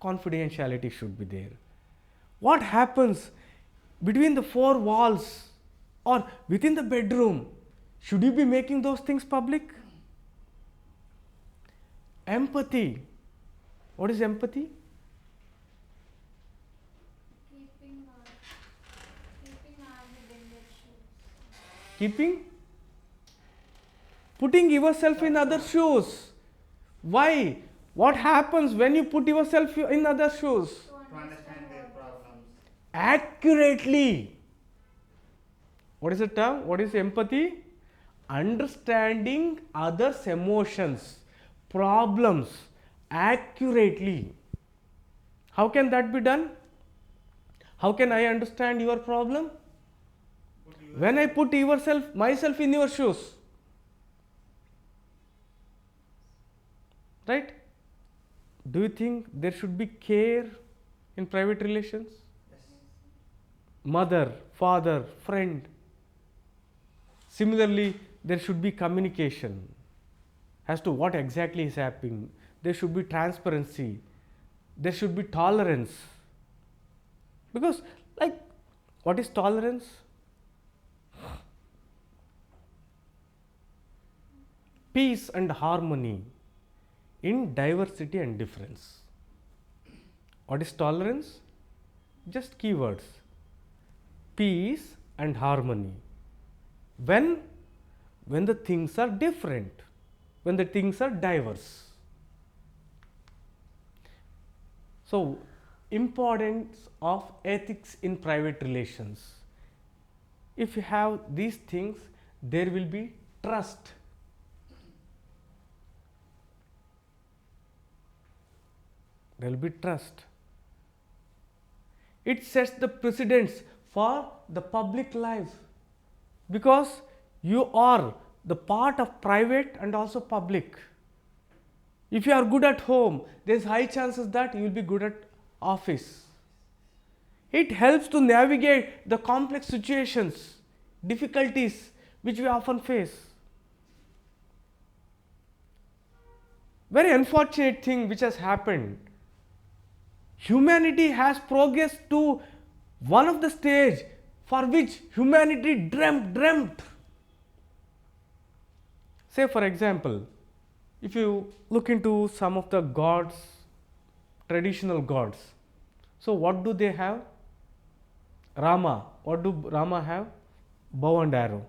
Confidentiality should be there. What happens between the four walls or within the bedroom? Should you be making those things public? Empathy. What is empathy? Keeping our head in their shoes. Keeping? Putting yourself in other shoes. Why? What happens when you put yourself in other shoes? To To understand their what they problems. Accurately. What is the term? What is empathy? Understanding others' emotions, problems accurately. How can that be done? How can I understand your problem? Put When I put myself in your shoes. Right? Do you think there should be care in private relations? Yes. Mother, father, friend. Similarly, there should be communication as to what exactly is happening. There should be transparency. there should be tolerance. Because, like, what is tolerance? Peace and harmony in diversity and difference. What is tolerance? Just keywords. Peace and harmony. When the things are different, when the things are diverse. So, importance of ethics in private relations. If you have these things, there will be trust. There will be trust. It sets the precedents for the public life, because you are the part of private and also public. If you are good at home, there is high chances that you will be good at office. It helps to navigate the complex situations, difficulties which we often face. Very unfortunate thing which has happened. Humanity has progressed to one of the stage for which humanity dreamt. Say for example, if you look into some of the gods, traditional gods, so what do they have? Rama. What do Rama have? Bow and arrow.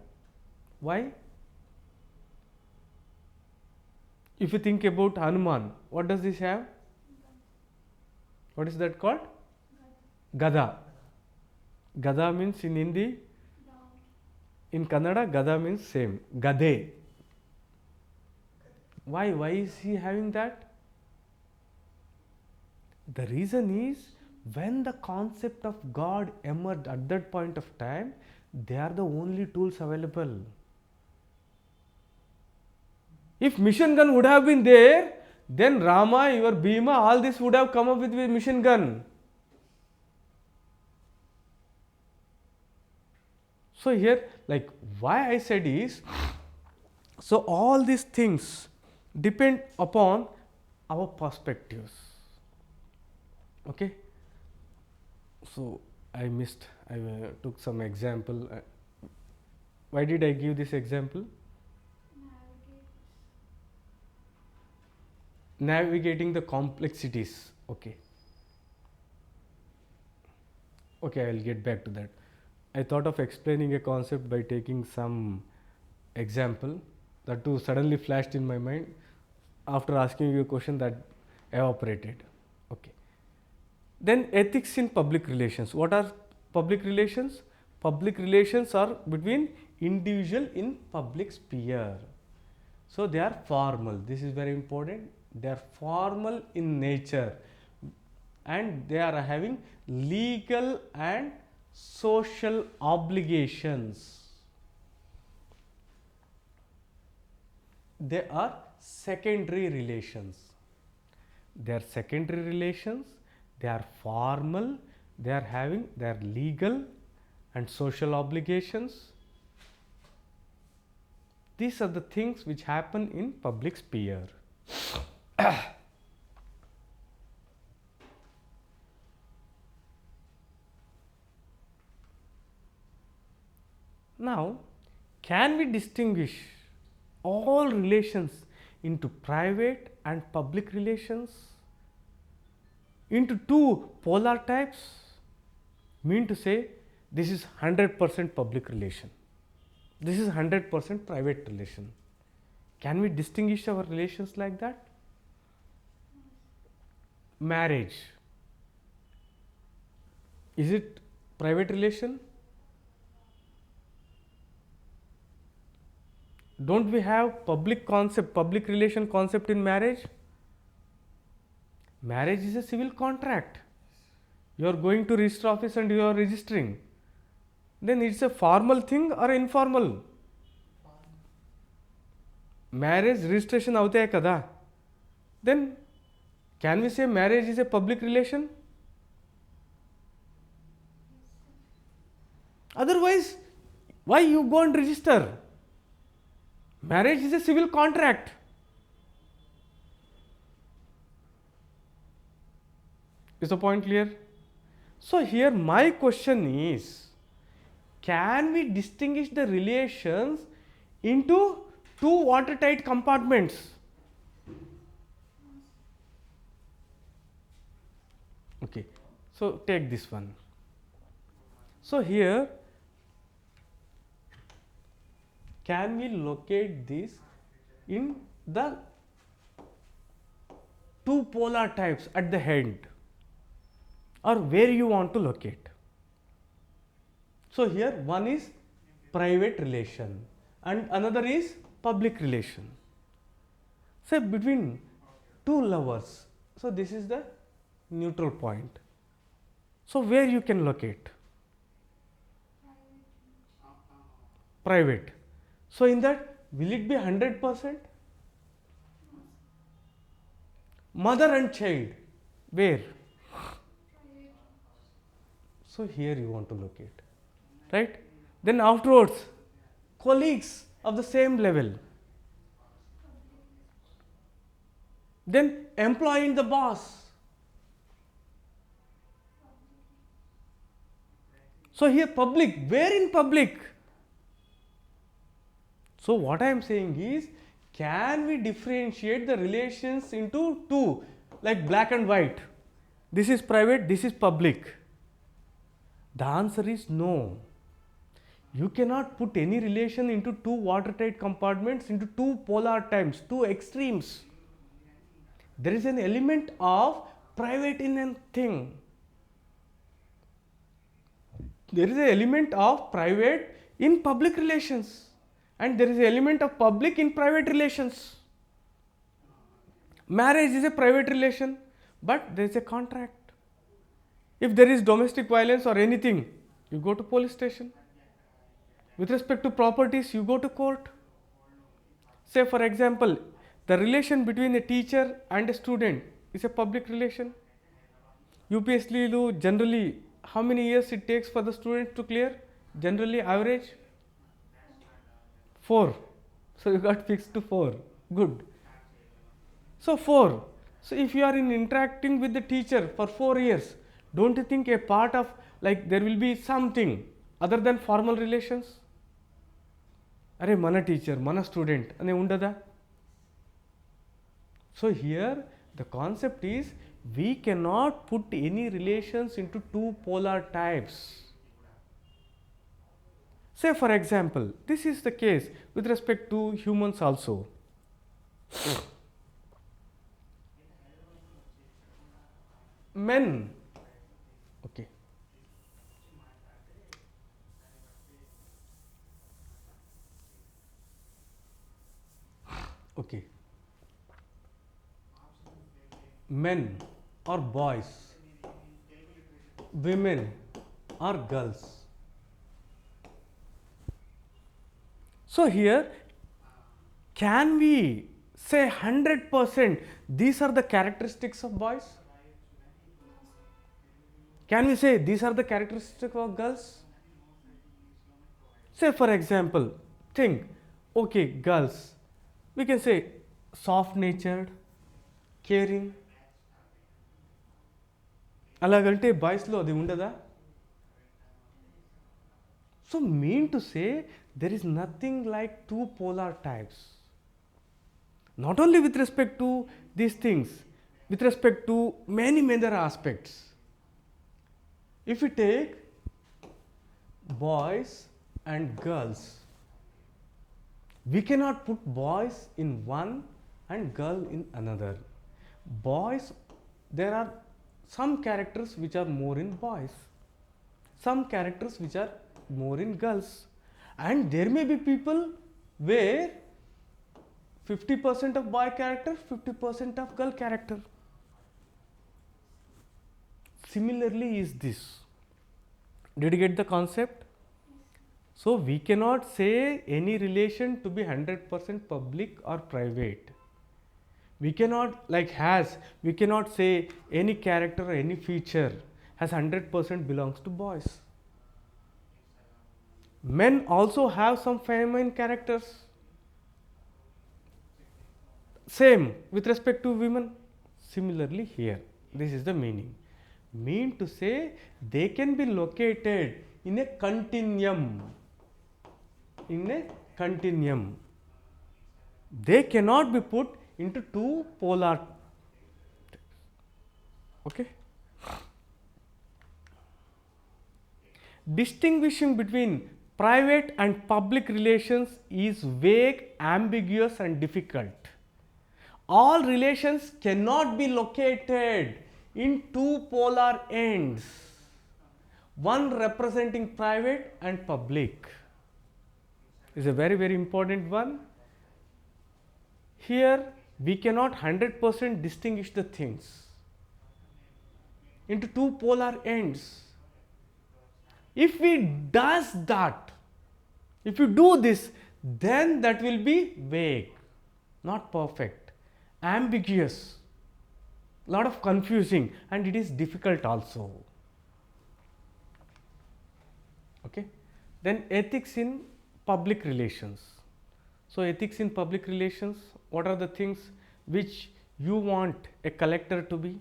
Why? If you think about Hanuman, what does this have? What is that called? Gada. Gada means in Hindi, in Kannada, Gada means same. Gade. Why? Why is he having that? The reason is, when the concept of God emerged at that point of time, they are the only tools available. If machine gun would have been there, then Rama, your Bhima, all this would have come up with machine gun. So here, like, why I said is, so all these things depend upon our perspectives. Okay. So I took some example. Why did I give this example? Navigating the complexities. Okay. Okay, I will get back to that. I thought of explaining a concept by taking some example. That too suddenly flashed in my mind after asking you a question that evaporated. Okay. Then ethics in public relations. What are public relations? Public relations are between individual in public sphere. So they are formal. This is very important. They are formal in nature, and they are having legal and social obligations. They are secondary relations. They are secondary relations. They are formal. They are having their legal and social obligations. These are the things which happen in public sphere. Now, can we distinguish all relations into private and public relations? Into two polar types? Mean to say, this is 100% public relation. This is 100% private relation. Can we distinguish our relations like that? Marriage. Is it private relation? Don't we have public relation concept in marriage? Marriage is a civil contract. You are going to register office and you are registering. Then it's a formal thing or informal? Marriage registration avute hai kada? Then can we say marriage is a public relation? Otherwise, why you go and register? Marriage is a civil contract. Is the point clear? So here my question is, can we distinguish the relations into two watertight compartments? Okay, so take this one. So here, can we locate this in the two polar types at the end, or where you want to locate? So here one is private relation and another is public relation. Say between two lovers, so this is the neutral point. So where you can locate? Private. So in that, will it be 100%? Mother and child, where? So here you want to locate, right? Then afterwards, colleagues of the same level. Then employee and the boss. So here public, where in public? So what I am saying is, can we differentiate the relations into two, like black and white? This is private, this is public. The answer is no. You cannot put any relation into two watertight compartments into two polar types, two extremes. There is an element of private in a thing. There is an element of private in public relations, and there is an element of public in private relations. Marriage is a private relation, but there is a contract. If there is domestic violence or anything, you go to police station. With respect to properties, you go to court. Say for example, the relation between a teacher and a student is a public relation. UPSC do generally, how many years it takes for the student to clear? Generally average 4. So you got fixed to 4. Good. So 4. So if you are in interacting with the teacher for 4 years, don't you think a part of, like, there will be something other than formal relations? Are mana teacher, mana student ane undada? So here the concept is, we cannot put any relations into two polar types. Say for example, this is the case with respect to humans also. Men, okay. Okay. Men or boys, women or girls. So here, can we say 100% these are the characteristics of boys? Can we say these are the characteristics of girls? Say for example, think, okay, girls, we can say soft natured, caring. అలాగంటే బాయ్స్లో అది ఉండదా? So mean to say, there is nothing like two polar types. Not only with respect to these things, with respect to many other aspects. If we take boys and girls, we cannot put boys in one and girl in another. Boys, there are some characters which are more in boys, some characters which are more in girls, and there may be people where 50% of boy character, 50% of girl character. Similarly is this. Did you get the concept? So we cannot say any relation to be 100% public or private. We cannot, like we cannot say any character or any feature has 100% belongs to boys. Men also have some feminine characters. Same with respect to women. Similarly here, this is the meaning. Mean to say they can be located in a continuum. In a continuum. They cannot be put into two polar. Okay. Distinguishing between private and public relations is vague, ambiguous and difficult. All relations cannot be located in two polar ends, one representing private and public. Is a very important one. Here we cannot 100% distinguish the things into two polar ends. If we does that, if you do this, then that will be vague, not perfect, ambiguous, lot of confusing, and it is difficult also. Okay. Then ethics in public relations. So ethics in public relations, what are the things which you want a collector to be?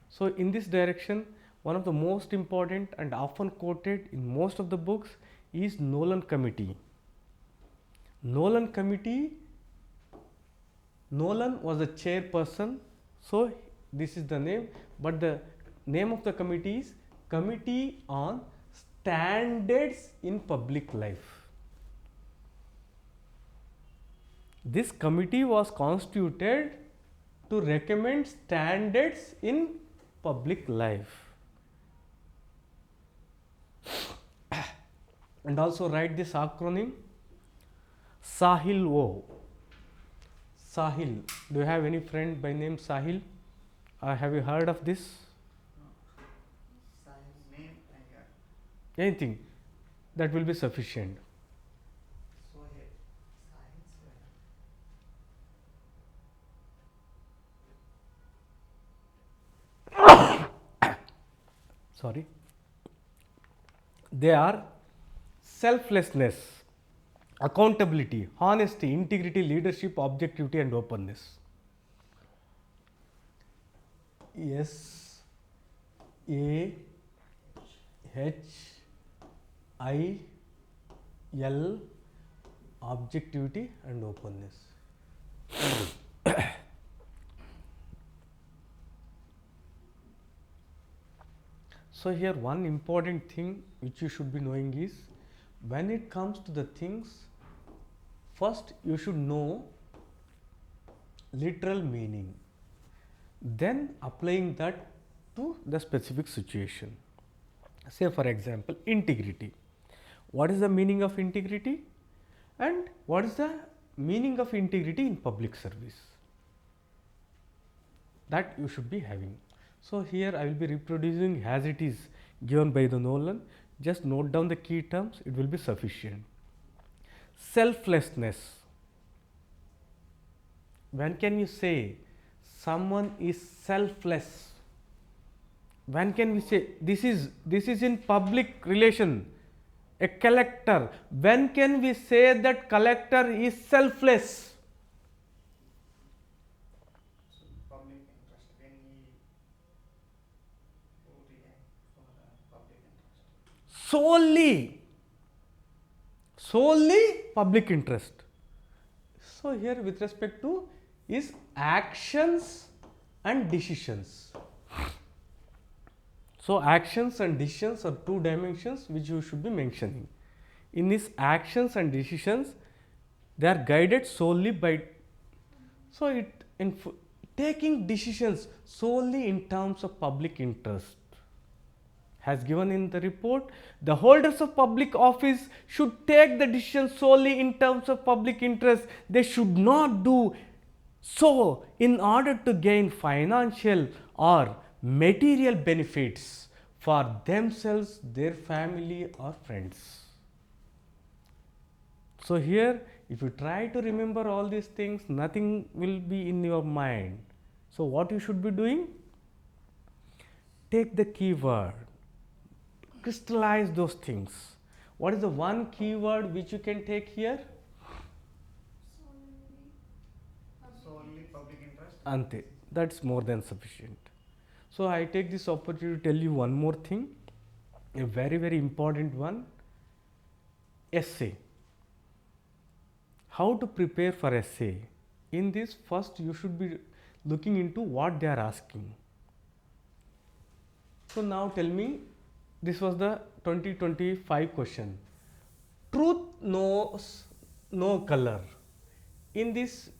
So in this direction, one of the most important and often quoted in most of the books is Nolan Committee. Nolan Committee, Nolan was the chairperson, so this is the name, but the name of the committee is Committee on Standards in Public Life. This committee was constituted to recommend standards in public life. And also write this acronym Sahil O. Sahil. Do you have any friend by name Sahil? Have you heard of this? Science name I got. Anything that will be sufficient. So here, science. Sorry. They are selflessness, accountability, honesty, integrity, leadership, objectivity and openness. S A H I L, objectivity and openness. So here one important thing which you should be knowing is, when it comes to the things, first you should know literal meaning, then applying that to the specific situation. Say for example, integrity. What is the meaning of integrity, and what is the meaning of integrity in public service? That you should be having. So here I will be reproducing as it is given by the Nolan. Just note down the key terms, it will be sufficient. Selflessness. When can you say someone is selfless? When can we say this is in public relation, a collector? When can we say that collector is selfless? Public interest, when he react for the public interest. Solely public interest. So here with respect to is actions and decisions. So actions and decisions are two dimensions which you should be mentioning. In these actions and decisions, they are guided solely by, so it in taking decisions solely in terms of public interest. As given in the report, the holders of public office should take the decision solely in terms of public interest. They should not do so in order to gain financial or material benefits for themselves, their family or friends. So here, if you try to remember all these things, nothing will be in your mind. So what you should be doing? Take the keyword, crystallize those things. What is the one keyword which you can take here? Solely public interest. Ante, that's more than sufficient. So I take this opportunity to tell you one more thing, a very, very important one. Essay. How to prepare for essay? In this, first you should be looking into what they are asking. So now tell me, this was the 2025 question. Truth knows no color. In this,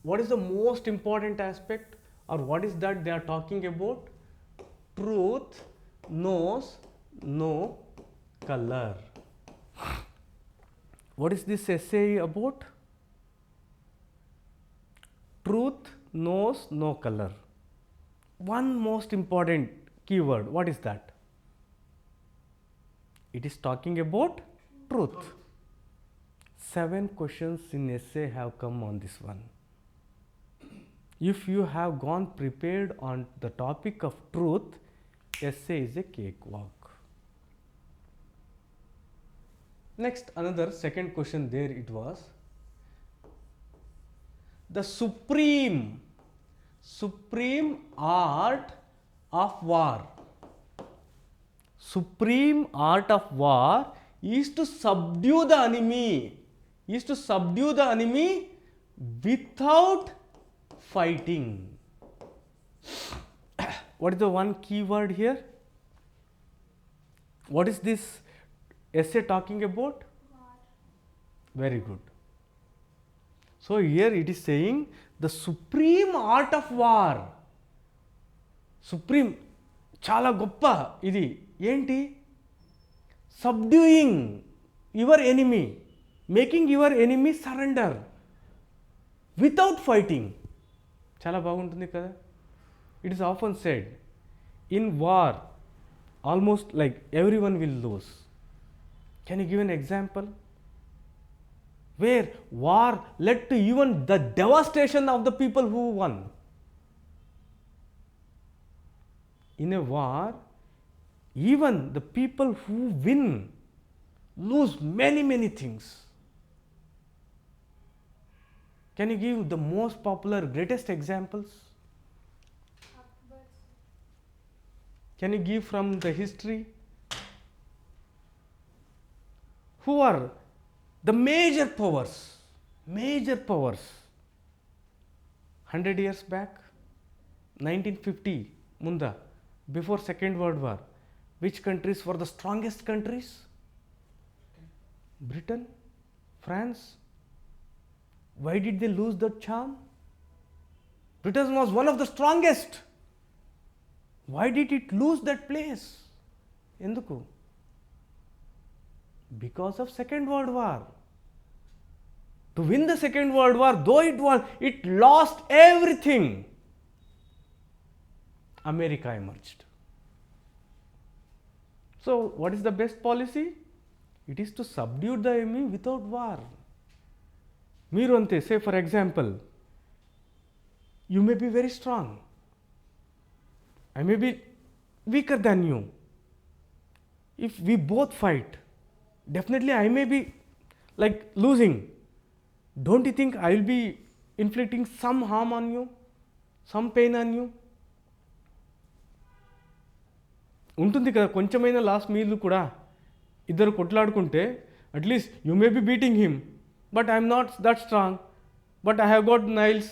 what is the most important aspect, or what is that they are talking about? Truth knows no color. What is this essay about? Truth knows no color. One most important keyword, what is that? It is talking about truth. 7 questions in essay have come on this one. If you have gone prepared on the topic of truth, essay is a cakewalk. Next, another second question there it was. The supreme art of war. Supreme art of war is to subdue the enemy. Without fighting. What is the one key word here? What is this essay talking about? War. Very good. So here it is saying the supreme art of war. Supreme, చాలా గొప్ప ఇది ఏంటి? Subduing your enemy, making your enemy surrender without fighting. చాలా బాగుంటుంది కదా. It is often said, in war almost like everyone will lose. Can you give an example where war led to even the devastation of the people who won? In a war, even the people who win lose many things. Can you give the most popular, greatest examples? Akbar. Can you give from the history? Who are the major powers? 100 years back, 1950 munda, before Second World War, which countries were the strongest countries? Britain, France. Why did they lose that charm? Britain was one of the strongest. Why did it lose that place? Enduku? Because of Second World War. To win the Second World War, though it lost everything, America emerged. So what is the best policy? It is to subdue the enemy without war. Meeru ante, say for example, you may be very strong, I may be weaker than you. If we both fight, definitely I may be like losing. Don't you think I will be inflicting some harm on you, some pain on you? ఉంటుంది కదా కొంచెమైనా last మీలు కూడా ఇద్దరు కొట్లాడుకుంటే at least you may be beating him, but I'm not that strong, but I have got nails,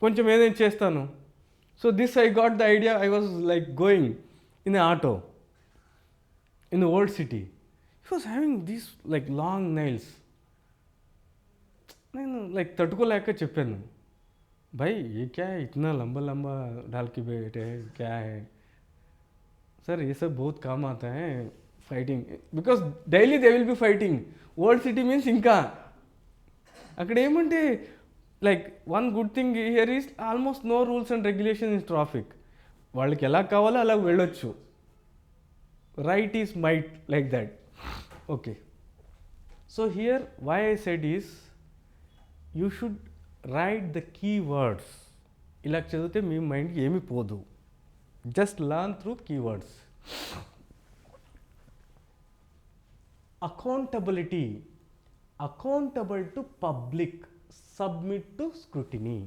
కొంచెం ఏదైనా చేస్తాను. So this I got the idea. I was like going in a auto in the old city. He was having these like long nails. నేను like తట్టుకోలేక చెప్పాను, भाई ये क्या है, इतना लंबा लंबा डाल के बैठे हैं, क्या है सर? ये सब बहुत काम आता है fighting, because daily they will be fighting. Old city means ఇంకా అక్కడ ఏమంటే like one good thing here is almost no rules and regulation in traffic. వాళ్ళకి ఎలా కావాలో అలా వెళ్ళొచ్చు. Right is might, like that. Okay. So here why I said is you should write the keywords. ఇలా చదివితే మీ మైండ్కి ఏమీ పోదు. Just learn through keywords. Accountability. Accountable to public. Submit to scrutiny.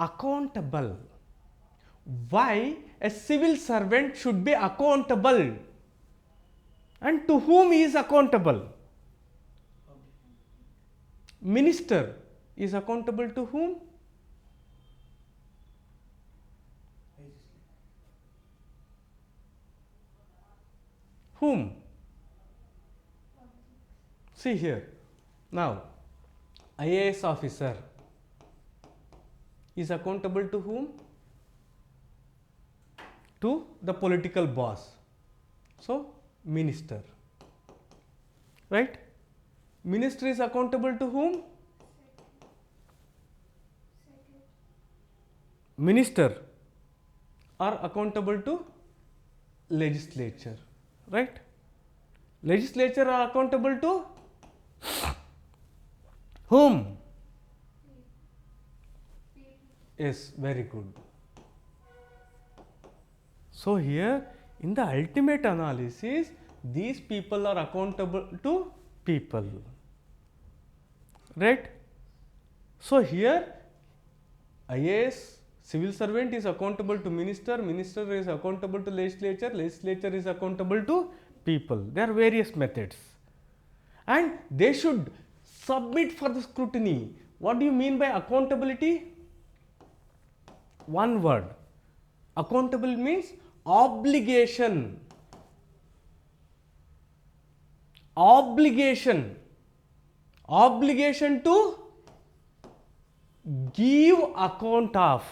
accountable. Why a civil servant should be accountable? And to whom he is accountable? Minister is accountable to whom? Whom? See here. Now, IAS officer is accountable to whom? To the political boss. So, minister. Right? Minister is accountable to whom? Minister are accountable to legislature. Right? Legislature are accountable to whom? Yes, very good. So, here in the ultimate analysis, these people are accountable to people. Right? So, here IAS civil servant is accountable to minister, minister is accountable to legislature, legislature is accountable to people. There are various methods and they should submit for the scrutiny. What do you mean by accountability? One word. Accountable means obligation. Obligation. Obligation to give account of.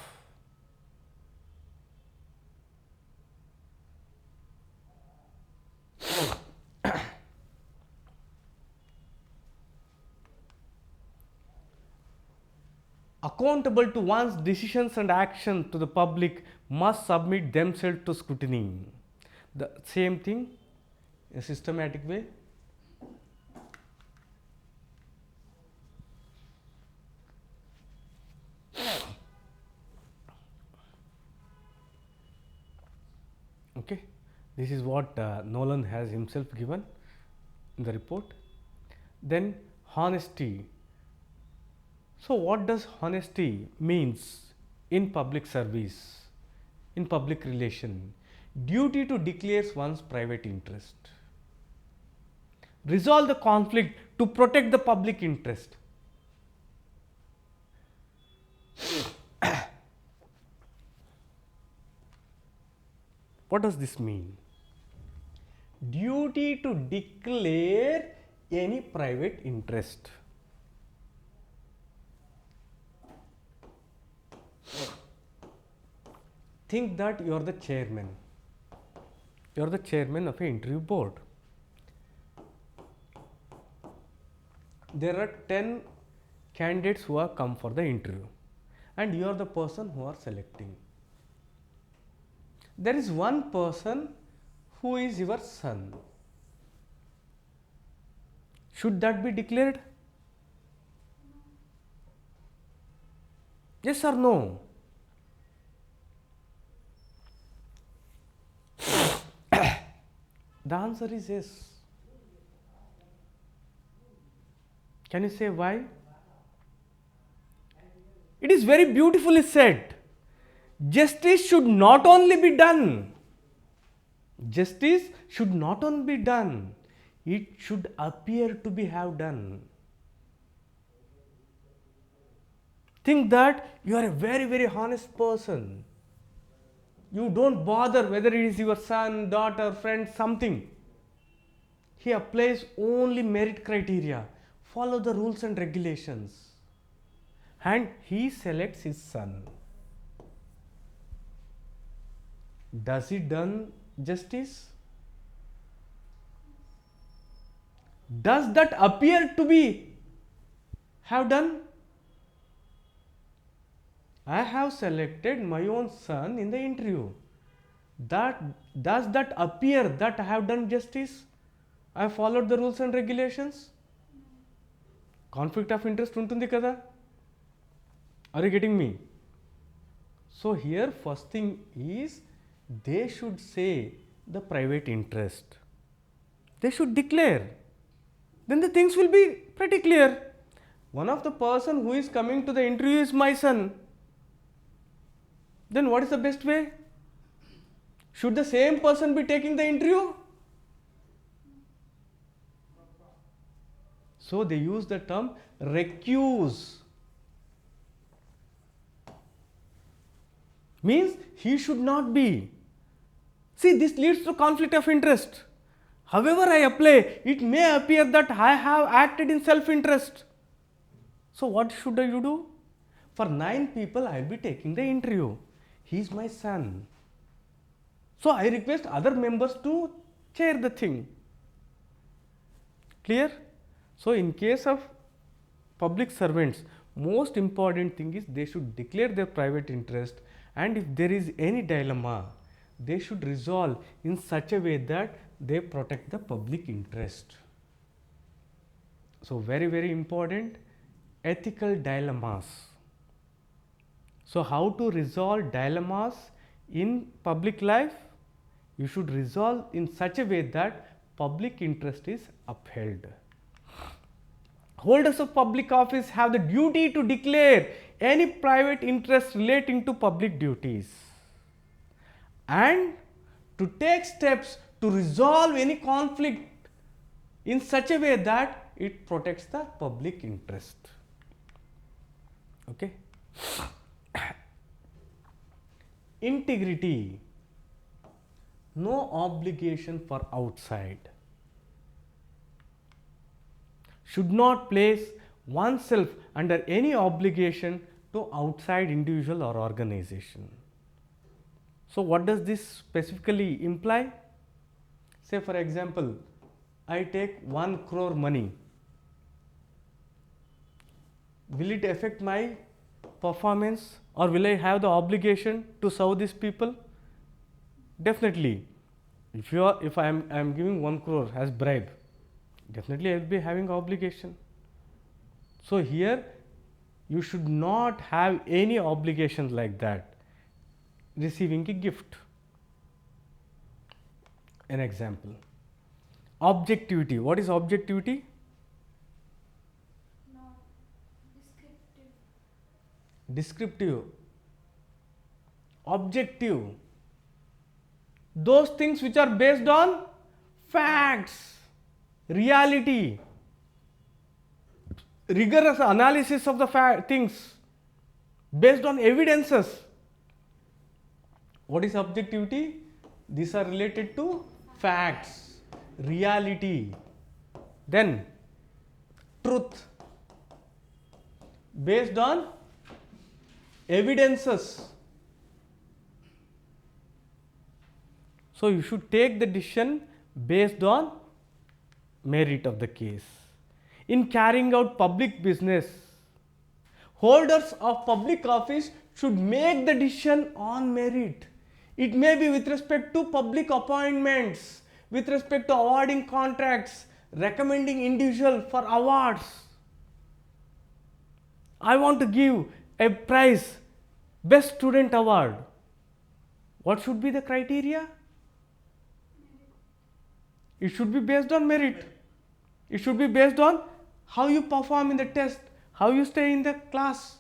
Accountable to one's decisions and actions to the public must submit themselves to scrutiny. The same thing in a systematic way. Okay, this is what Nolan has himself given in the report. Then honesty. So, what does honesty means in public service, in public relation? Duty to declare one's private interest. Resolve the conflict to protect the public interest. What does this mean? Duty to declare any private interest. Think that you are the chairman. You are the chairman of an interview board. There are 10 candidates who have come for the interview and you are the person who are selecting. There is one person who is your son. Should that be declared? Yes or no? The answer is yes. Can you say why? It is very beautifully said. Justice should not only be done. Justice should not only be done. It should appear to be have done. Think that you are a very, very honest person. You don't bother whether it is your son, daughter, friend, something. He applies only merit criteria. Follow the rules and regulations. And he selects his son. Does he done justice? Does that appear to be have done? I have selected my own son in the interview. Does that appear that I have done justice? I have followed the rules and regulations? Conflict of interest untundi kada? Are you getting me? So here first thing is they should say the private interest. They should declare. Then the things will be pretty clear. One of the person who is coming to the interview is my son. Then what is the best way? Should the same person be taking the interview? So they use the term recuse. Means he should not be. See, this leads to conflict of interest. However I apply, it may appear that I have acted in self-interest. So what should you do? For 9 people, I will be taking the interview. He is my son. So I request other members to chair the thing. Clear? So in case of public servants, most important thing is they should declare their private interest, and if there is any dilemma, they should resolve in such a way that they protect the public interest. So very, very important, ethical dilemmas. So how to resolve dilemmas in public life? You should resolve in such a way that public interest is upheld. Holders of public office have the duty to declare any private interest relating to public duties and to take steps to resolve any conflict in such a way that it protects the public interest. Okay. Integrity. No obligation for outside. Should not place oneself under any obligation to outside individual or organization. So what does this specifically imply? Say for example, I take 1 crore money. Will it affect my performance, or will I have the obligation to serve these people? Definitely. If I am giving 1 crore as bribe, definitely I will be having obligation. So here you should not have any obligations like that. Receiving a gift. An example. Objectivity. What is objectivity? Not descriptive. Descriptive. Objective. Those things which are based on facts, reality, rigorous analysis of the things based on evidences. What is objectivity? These are related to facts, reality. Then truth, based on evidences. So you should take the decision based on merit of the case. In carrying out public business, holders of public office should make the decision on merit. It may be with respect to public appointments, with respect to awarding contracts, recommending individual for awards. I want to give a prize, best student award. What should be the criteria? It should be based on merit. It should be based on how you perform in the test, how you stay in the class.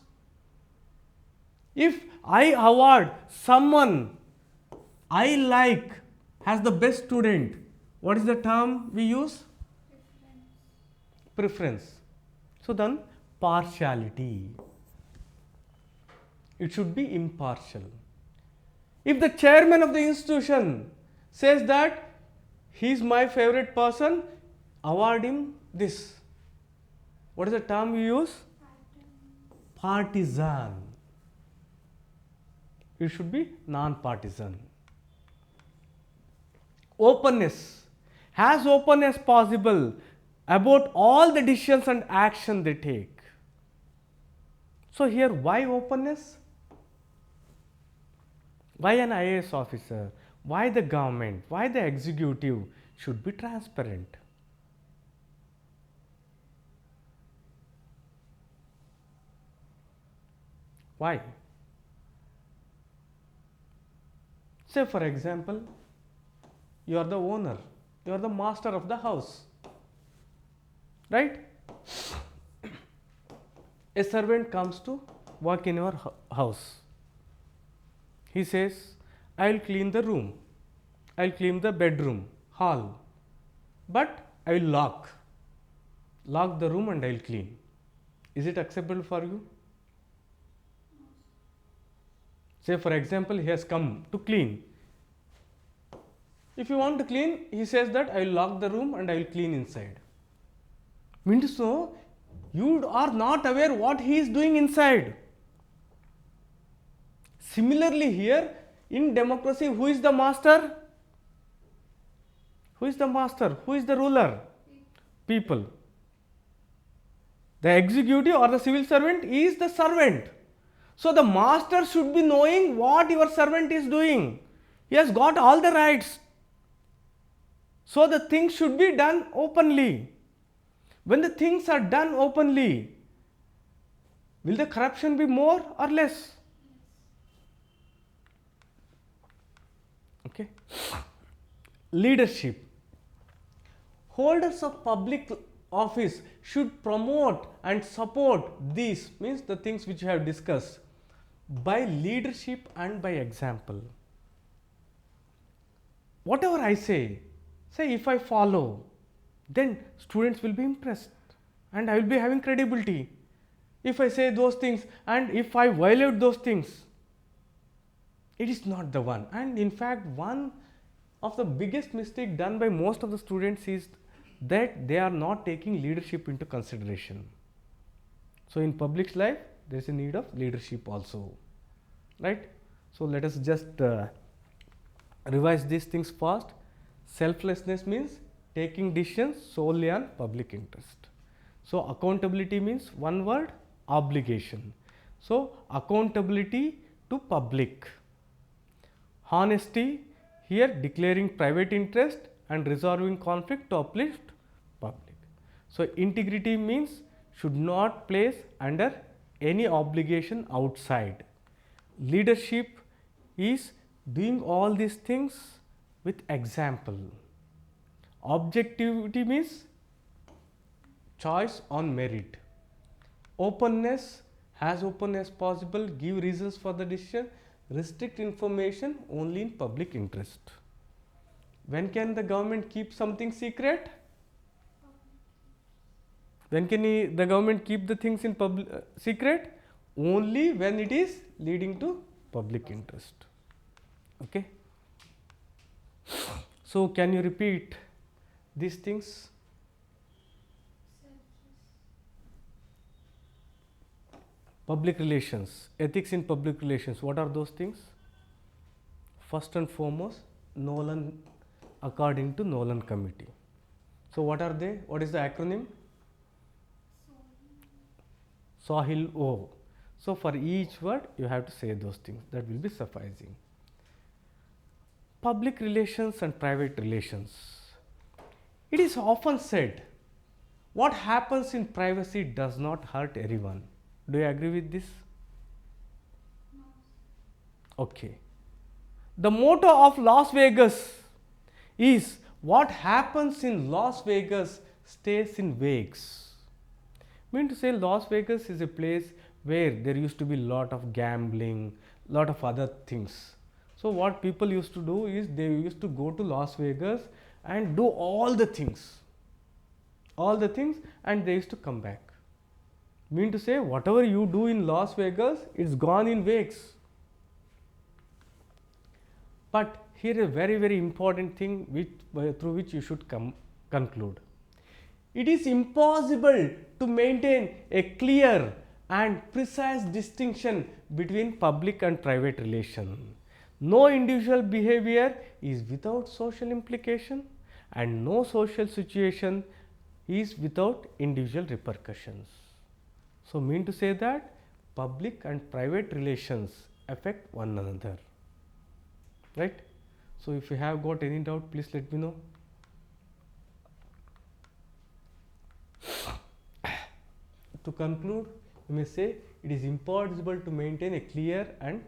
If I award someone I like as the best student, what is the term we use? Preference. So then partiality. It should be impartial. If the chairman of the institution says that he is my favorite person, award him this. What is the term we use? Partisan. It should be non-partisan. Openness. As open as possible about all the decisions and action they take. So here, why openness? Why an IAS officer? Why the government? Why the executive should be transparent? Why? Say for example, you are the owner, you are the master of the house, right? A servant comes to work in your house. He says, I will clean the room, I will clean the bedroom, hall, but I will lock the room and I will clean. Is it acceptable for you? Say for example, he has come to clean. If you want to clean, he says that I will lock the room and I will clean inside. Means so, you are not aware what he is doing inside. Similarly here, in democracy, who is the master? Who is the master? Who is the ruler? People. The executive or the civil servant is the servant. So the master should be knowing what your servant is doing. He has got all the rights. So the things should be done openly. When the things are done openly, will the corruption be more or less? Okay. Leadership. Holders of public office should promote and support these, means the things which you have discussed, by leadership and by example. Whatever I say if I follow, then students will be impressed and I will be having credibility. If I say those things and if I violate those things, it is not the one. And in fact, one of the biggest mistake done by most of the students is that they are not taking leadership into consideration. So in public life, there is a need of leadership also, right? So let us just revise these things fast. Selflessness means taking decisions solely on public interest. So accountability means one word, obligation. So accountability to public. Honesty, here declaring private interest and resolving conflict to uplift public. So integrity means should not place under any obligation outside. Leadership is doing all these things with example. Objectivity means choice on merit. Openness, as open as possible, give reasons for the decision, restrict information only in public interest. When can the government keep something secret? When can the government keep the things in secret? Only when it is leading to public interest. Okay. So can you repeat these things? Public relations, ethics in public relations, what are those things? First and foremost, Nolan, according to Nolan Committee. So what are they? What is the acronym? Sahil O. So for each word you have to say those things, that will be sufficing. Public relations and private relations. It is often said, what happens in privacy does not hurt anyone. Do you agree with this? Okay. The motto of Las Vegas is, what happens in Las Vegas stays in Vegas. Mean to say, Las Vegas is a place where there used to be lot of gambling, lot of other things. So what people used to do is they used to go to Las Vegas and do all the things and they used to come back. Mean to say, whatever you do in Las Vegas, it's gone in Vegas. But here a very, very important thing through which you should conclude. It is impossible to maintain a clear and precise distinction between public and private relation. No individual behavior is without social implication and no social situation is without individual repercussions. So mean to say that public and private relations affect one another, right? So if you have got any doubt, please let me know. To conclude, you may say it is impossible to maintain a clear and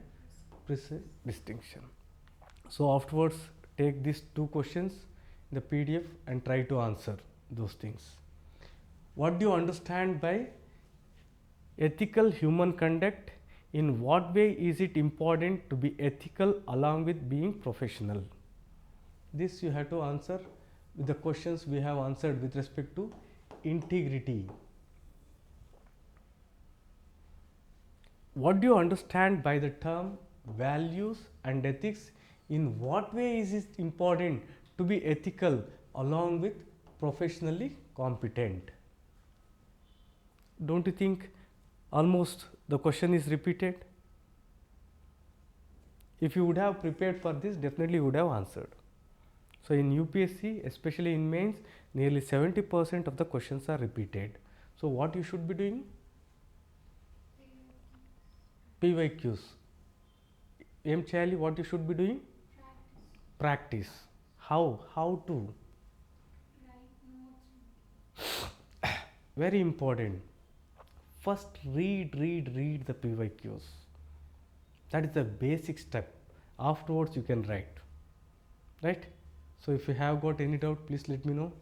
precise distinction. So afterwards, take these two questions in the PDF and try to answer those things. What do you understand by ethical human conduct In what way is it important to be ethical along with being professional? This you have to answer with the questions we have answered with respect to integrity. What do you understand by the term values and ethics? In what way is it important to be ethical along with professionally competent? Don't you think almost the question is repeated? If you would have prepared for this, definitely you would have answered. So, in UPSC, especially in mains, nearly 70% of the questions are repeated. So, what you should be doing? PYQs. M. Chali, what you should be doing? Practice. Practice. How? How to? Write notes. Very important. First read the PYQs. That is the basic step. Afterwards you can write. Right? So if you have got any doubt, please let me know.